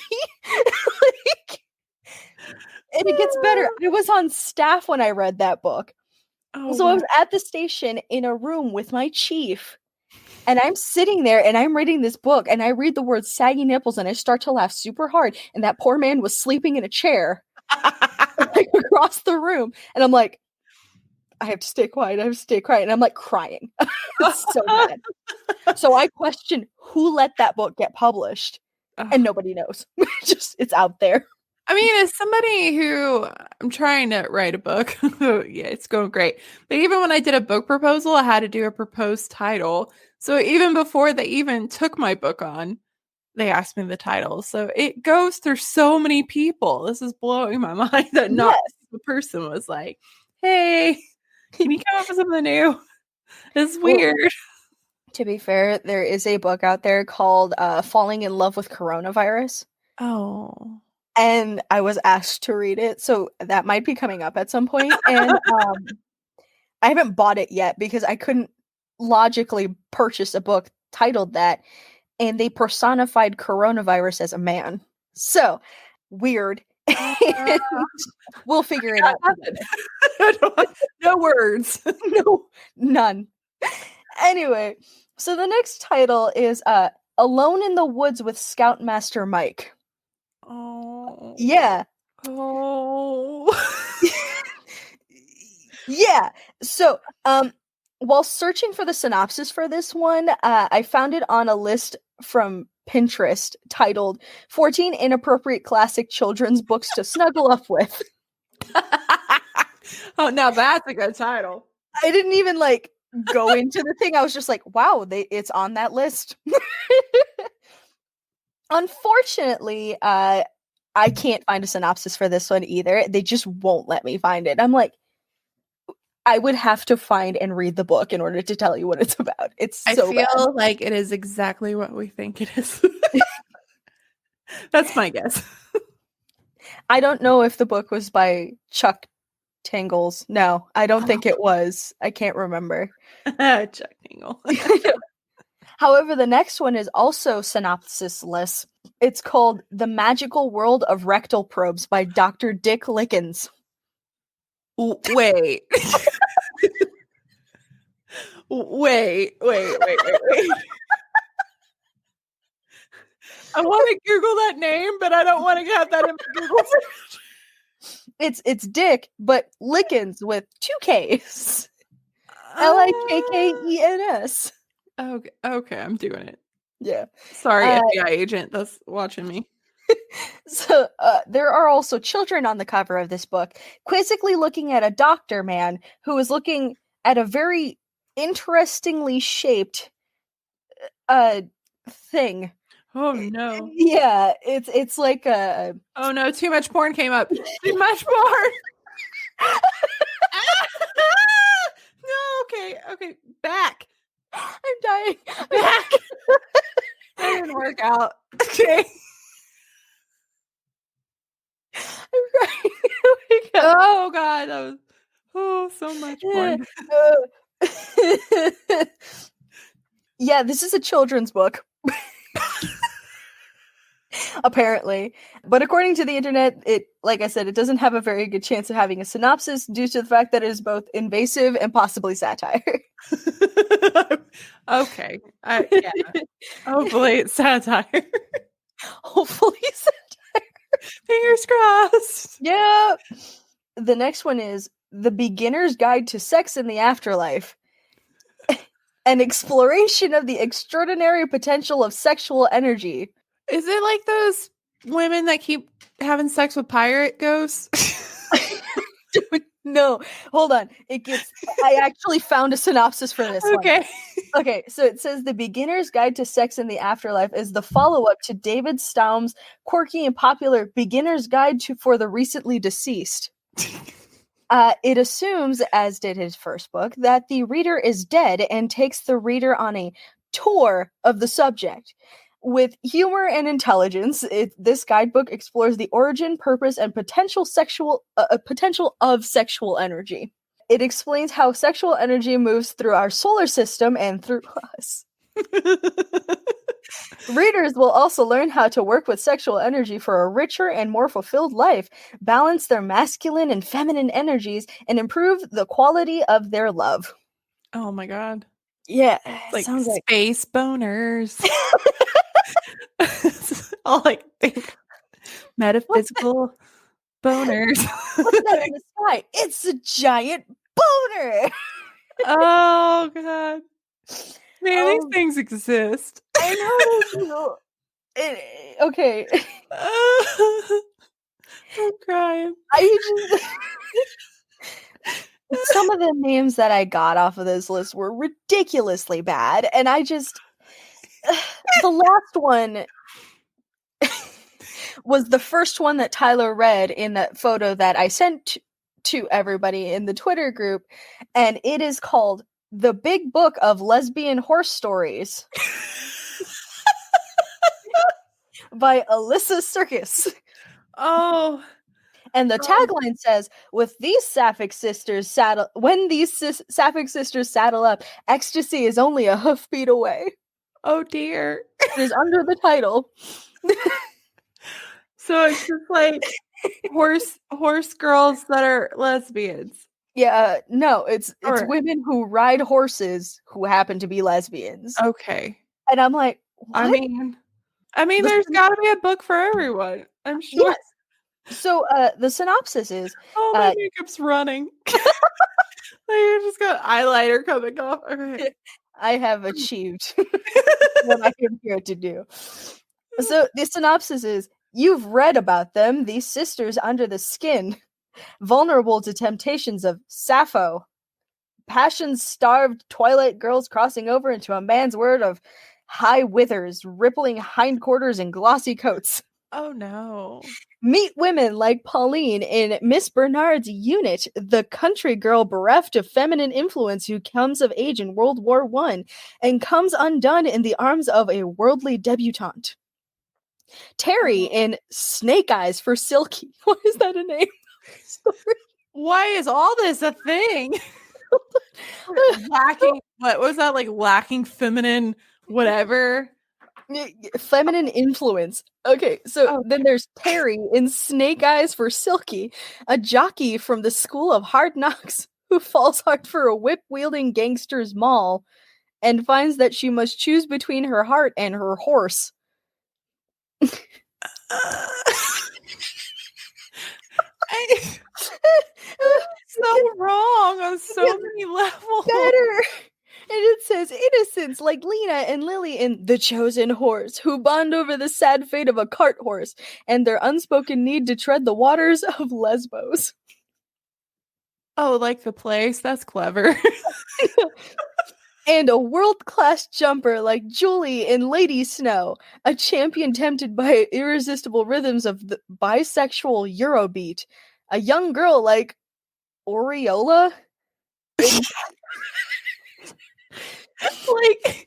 And it gets better. I was on staff when I read that book. Oh, so I was at the station in a room with my chief, and I'm sitting there and I'm reading this book, and I read the word saggy nipples and I start to laugh super hard. And that poor man was sleeping in a chair across the room. And I'm like, I have to stay quiet. And I'm like crying. It's so bad. So I question who let that book get published, and nobody knows. It's out there. I mean, as somebody who I'm trying to write a book, yeah, it's going great. But even when I did a book proposal, I had to do a proposed title. So even before they even took my book on, they asked me the title. So it goes through so many people. This is blowing my mind that not the person was like, hey, can you come up with something new? It's weird. To be fair, there is a book out there called Falling in Love with Coronavirus. Oh. And I was asked to read it, so that might be coming up at some point. And I haven't bought it yet because I couldn't logically purchase a book titled that, and they personified coronavirus as a man. So, weird. We'll figure it out together. No words. No, none. Anyway, so the next title is Alone in the Woods with Scoutmaster Mike. Oh. Yeah. Oh. Yeah. So, while searching for the synopsis for this one, I found it on a list from Pinterest titled 14 Inappropriate Classic Children's Books to Snuggle Up With. Oh, now that's a good title. I didn't even go into the thing. I was just like, wow, it's on that list. Unfortunately, I can't find a synopsis for this one either. They just won't let me find it. I'm like, I would have to find and read the book in order to tell you what it's about. It's so I feel bad. like it is exactly what we think it is. That's my guess. I don't know if the book was by Chuck Tangles. No, I don't think it was. I can't remember. Chuck Tingle. However, the next one is also synopsisless. It's called The Magical World of Rectal Probes by Dr. Dick Lickens. Wait. Wait. I want to Google that name, but I don't want to have that in Google search. It's Dick, but Lickens with 2 Ks. Likkens. Okay, I'm doing it. Yeah. Sorry, FBI agent that's watching me. So there are also children on the cover of this book, quizzically looking at a doctor man who is looking at a very interestingly shaped thing. Oh no. Yeah, it's like a... Oh no, too much porn came up. Too much porn. No, okay. Back. I'm dying. Back. That didn't work out. Okay. I'm crying. Oh god, that was so much porn. Yeah, this is a children's book. Apparently. But according to the internet, it, like I said, it doesn't have a very good chance of having a synopsis due to the fact that it is both invasive and possibly satire. Okay. Yeah. Hopefully it's satire. Hopefully satire. Fingers crossed. Yeah. The next one is The Beginner's Guide to Sex in the Afterlife. An exploration of the extraordinary potential of sexual energy. Is it like those women that keep having sex with pirate ghosts? No, hold on. I actually found a synopsis for this one. Okay, so it says The Beginner's Guide to Sex in the Afterlife is the follow-up to David Staum's quirky and popular Beginner's Guide for the Recently Deceased. It assumes, as did his first book, that the reader is dead and takes the reader on a tour of the subject. With humor and intelligence, this guidebook explores the origin, purpose, and potential of sexual energy. It explains how sexual energy moves through our solar system and through us. Readers will also learn how to work with sexual energy for a richer and more fulfilled life, balance their masculine and feminine energies, and improve the quality of their love. Oh my god. Yeah. Like sounds space boners. All I think. Metaphysical boners. What's that in the sky? It's a giant boner. Oh god. Man, these things exist. I know they do. Okay. I'm crying. Some of the names that I got off of this list were ridiculously bad, and the last one was the first one that Tyler read in that photo that I sent to everybody in the Twitter group, and it is called The Big Book of Lesbian Horse Stories by Alyssa Circus. Oh. And the tagline says, "With these Sapphic sisters saddle up, ecstasy is only a hoofbeat away." Oh dear. It is under the title. So it's just like horse girls that are lesbians. Yeah, no, it's women who ride horses who happen to be lesbians. Okay. And I'm like, what? I mean, there's got to be a book for everyone. I'm sure. Yes. So the synopsis is, oh, my makeup's running. You just got eyeliner coming off. Okay. I have achieved what I came here to do. So the synopsis is, you've read about them, these sisters under the skin, vulnerable to temptations of Sappho, passion-starved twilight girls crossing over into a man's world of high withers, rippling hindquarters, and glossy coats. Oh no. Meet women like Pauline in Miss Bernard's unit, the country girl bereft of feminine influence who comes of age in World War I and comes undone in the arms of a worldly debutante. Terry in Snake Eyes for Silky. Why is that a name? Why is all this a thing? Lacking, what was that, like, lacking feminine whatever? Feminine influence. Okay, so then there's Terry in Snake Eyes for Silky, a jockey from the School of Hard Knocks who falls hard for a whip-wielding gangster's maul and finds that she must choose between her heart and her horse. So wrong on so many levels. Better. And it says innocents like Lena and Lily in The Chosen Horse, who bond over the sad fate of a cart horse and their unspoken need to tread the waters of Lesbos. Oh, like the place? That's clever. And a world-class jumper like Julie in Lady Snow, a champion tempted by irresistible rhythms of the bisexual Eurobeat. A young girl like Oriola in like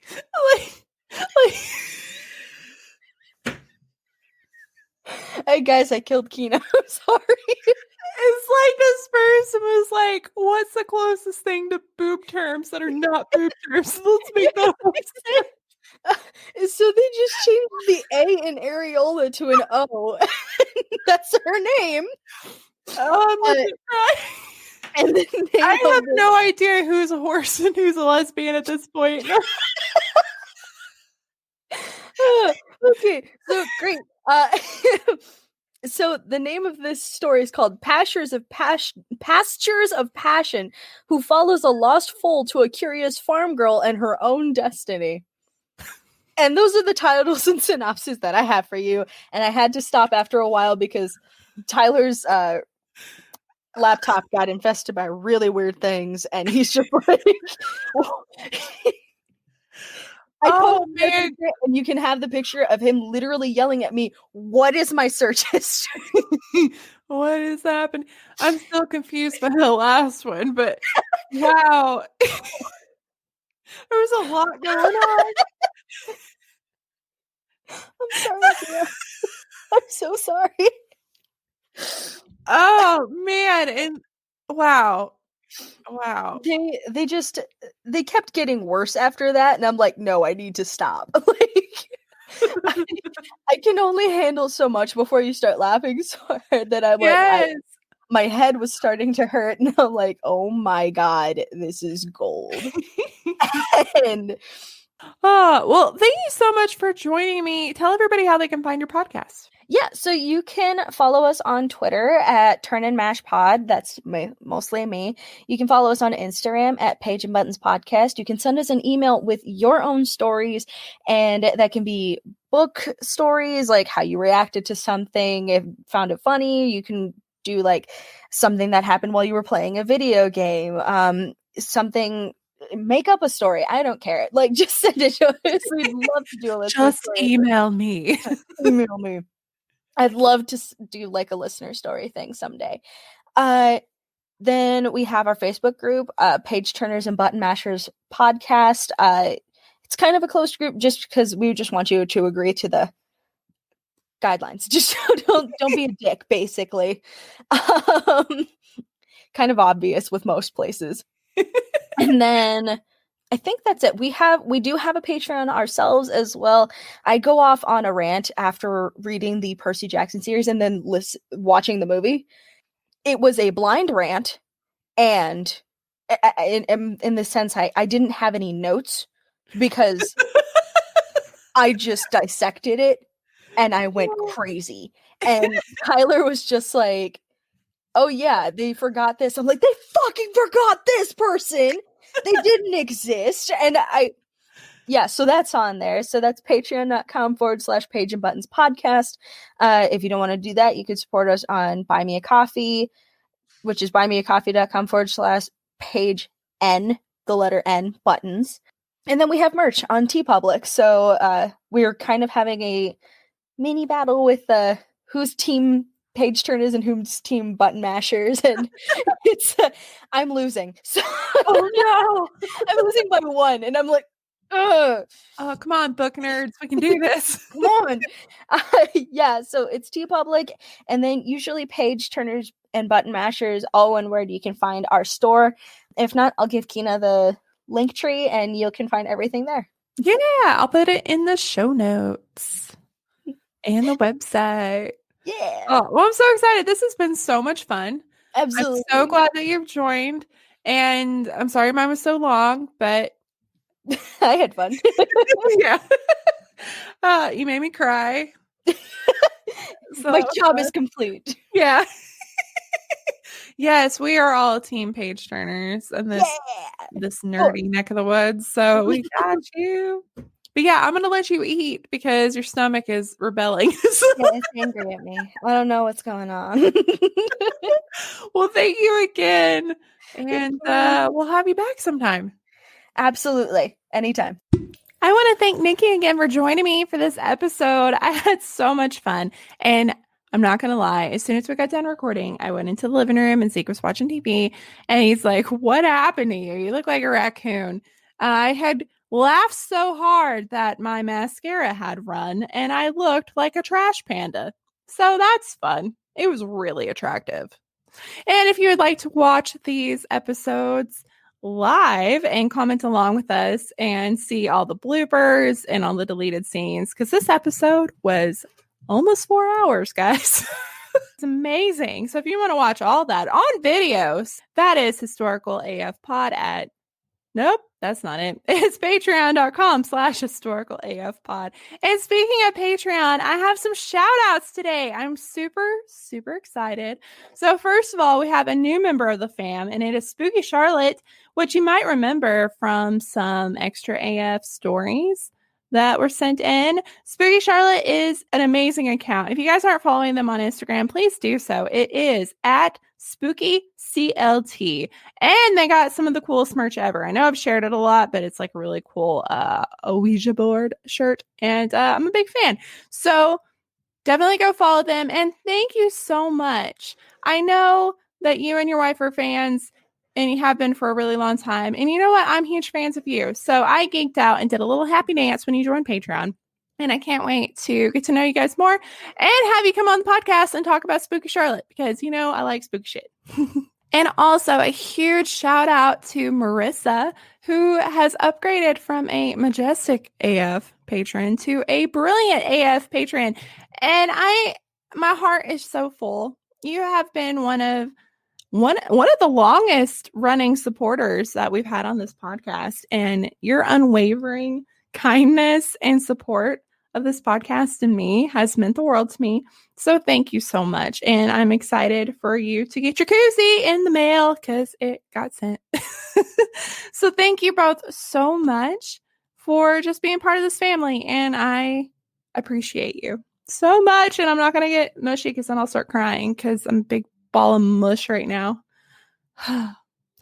hey guys, I killed Kina. I'm sorry. It's like this person was like, what's the closest thing to boob terms that are not boob terms? Let's make that so they just changed the A in areola to an O. That's her name. Oh, and I have no idea who's a horse and who's a lesbian at this point. Okay, so great. So the name of this story is called Pastures of Passion, who follows a lost foal to a curious farm girl and her own destiny. And those are the titles and synopses that I have for you. And I had to stop after a while because Tyler's laptop got infested by really weird things, and he's just like, oh man! And you can have the picture of him literally yelling at me, "What is my search history? What is happening?" I'm still confused by the last one, but wow, there was a lot going on. I'm sorry. I'm so sorry. Oh man, and wow. They kept getting worse after that, and I'm like, no, I need to stop. Like, I can only handle so much before you start laughing so hard that I'm like, my head was starting to hurt, and I'm like, oh my god, this is gold. And well, thank you so much for joining me. Tell everybody how they can find your podcast. Yeah, so you can follow us on Twitter at Turn and Mash Pod. That's mostly me. You can follow us on Instagram at Page and Buttons Podcast. You can send us an email with your own stories, and that can be book stories, like how you reacted to something, if you found it funny. You can do like something that happened while you were playing a video game, something. Make up a story. I don't care. Like, just send it to us. We'd love to do a listener Just story. email me. Email me. I'd love to do like a listener story thing someday. Then we have our Facebook group, Page Turners and Button Mashers podcast. It's kind of a closed group just because we just want you to agree to the guidelines. Just don't be a dick, basically. Kind of obvious with most places. And then I think that's it. We do have a Patreon ourselves as well. I go off on a rant after reading the Percy Jackson series and then watching the movie. It was a blind rant, and in the sense I didn't have any notes because I just dissected it and I went crazy. And Tyler was just like, oh yeah, they forgot this. I'm like, they fucking forgot this person. They didn't exist. And so that's on there. So that's patreon.com/Page and Buttons podcast. If you don't want to do that, you can support us on Buy Me a Coffee, which is buymeacoffee.com/Page N, the letter N, Buttons. And then we have merch on TeePublic. So we're kind of having a mini battle with whose team Page Turners and whose team Button Mashers, and it's I'm losing. So oh no, I'm losing by 1, and I'm like, ugh. Oh, come on, book nerds, we can do this. Come on. So it's TeePublic, and then usually Page Turners and Button Mashers, all one word. You can find our store. If not, I'll give Kina the link tree, and you can find everything there. Yeah, I'll put it in the show notes and the website. Yeah. Oh, well, I'm so excited. This has been so much fun. Absolutely. I'm so glad that you've joined. And I'm sorry mine was so long, but I had fun. Yeah. You made me cry. So my job is complete. Yeah. Yes, we are all team Page Turners in this nerdy neck of the woods. So we got you. But yeah, I'm going to let you eat because your stomach is rebelling. Yeah, it's angry at me. I don't know what's going on. Well, thank you again. And we'll have you back sometime. Absolutely. Anytime. I want to thank Nikki again for joining me for this episode. I had so much fun. And I'm not going to lie. As soon as we got done recording, I went into the living room and Zeke was watching TV. And he's like, what happened to you? You look like a raccoon. I had laughed so hard that my mascara had run and I looked like a trash panda. So that's fun. It was really attractive. And if you would like to watch these episodes live and comment along with us and see all the bloopers and all the deleted scenes, because this episode was almost 4 hours, guys. It's amazing. So if you want to watch all that on videos, that is Historical AF Pod at nope, that's not it. It's patreon.com/Historical AF Pod. And speaking of Patreon, I have some shout outs today. I'm super, super excited. So first of all, we have a new member of the fam, and it is Spooky Charlotte, which you might remember from some extra AF stories that were sent in. Spooky Charlotte is an amazing account. If you guys aren't following them on Instagram, please do so. It is at Spooky CLT. And they got some of the coolest merch ever. I know I've shared it a lot, but it's like a really cool Ouija board shirt. And I'm a big fan. So definitely go follow them. And thank you so much. I know that you and your wife are fans, and you have been for a really long time. And you know what? I'm huge fans of you. So I geeked out and did a little happy dance when you joined Patreon. And I can't wait to get to know you guys more and have you come on the podcast and talk about Spooky Charlotte because, you know, I like spooky shit. And also a huge shout out to Marissa, who has upgraded from a majestic AF patron to a brilliant AF patron. And my heart is so full. You have been one of the longest running supporters that we've had on this podcast, and your unwavering kindness and support of this podcast and me has meant the world to me. So thank you so much. And I'm excited for you to get your koozie in the mail because it got sent. So thank you both so much for just being part of this family. And I appreciate you so much. And I'm not going to get mushy because then I'll start crying because I'm a big ball of mush right now. Anywho,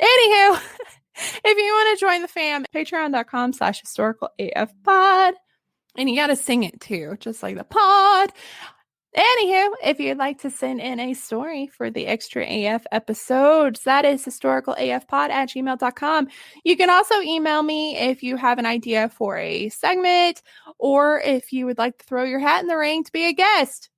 if you want to join the fam, patreon.com/Historical AF Pod. And you got to sing it too, just like the pod. Anywho, if you'd like to send in a story for the Extra AF episodes, that is historicalafpod@gmail.com. You can also email me if you have an idea for a segment, or if you would like to throw your hat in the ring to be a guest.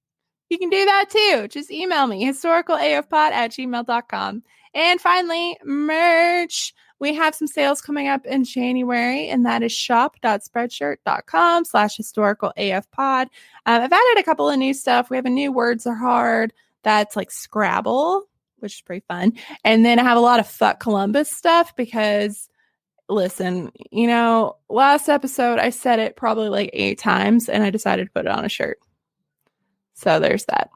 You can do that too. Just email me, historicalafpod@gmail.com. And finally, merch. We have some sales coming up in January, and that is shop.spreadshirt.com/historicalafpod. I've added a couple of new stuff. We have a new Words Are Hard that's like Scrabble, which is pretty fun. And then I have a lot of Fuck Columbus stuff because, listen, last episode I said it probably like 8 times, and I decided to put it on a shirt. So there's that.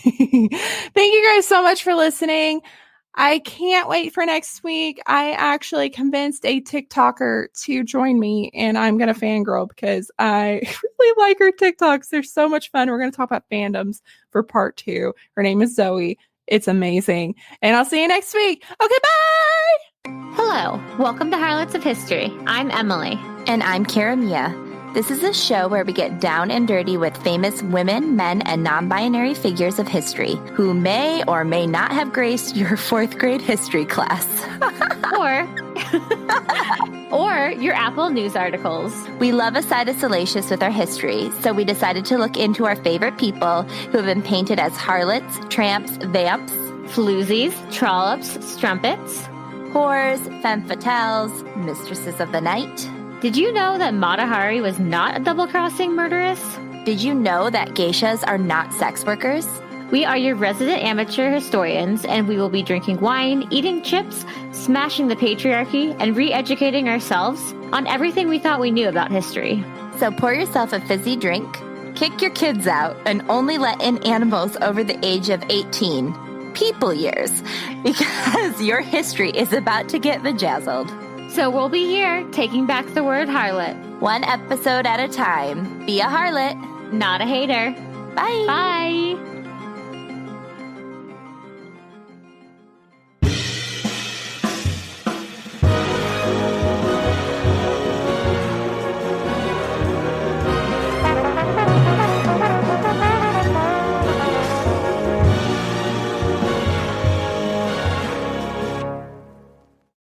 Thank you guys so much for listening. I can't wait for next week. I actually convinced a TikToker to join me, and I'm going to fangirl because I really like her TikToks. They're so much fun. We're going to talk about fandoms for part 2. Her name is Zoe. It's amazing. And I'll see you next week. Okay, bye! Hello. Welcome to Highlights of History. I'm Emily. And I'm Kara Mia. This is a show where we get down and dirty with famous women, men, and non-binary figures of history who may or may not have graced your 4th grade history class. or your Apple News articles. We love a side of salacious with our history, so we decided to look into our favorite people who have been painted as harlots, tramps, vamps, floozies, trollops, strumpets, whores, femme fatales, mistresses of the night. Did you know that Mata Hari was not a double-crossing murderess? Did you know that geishas are not sex workers? We are your resident amateur historians, and we will be drinking wine, eating chips, smashing the patriarchy, and re-educating ourselves on everything we thought we knew about history. So pour yourself a fizzy drink, kick your kids out, and only let in animals over the age of 18. People years, because your history is about to get bejazzled. So we'll be here, taking back the word harlot. One episode at a time. Be a harlot. Not a hater. Bye. Bye.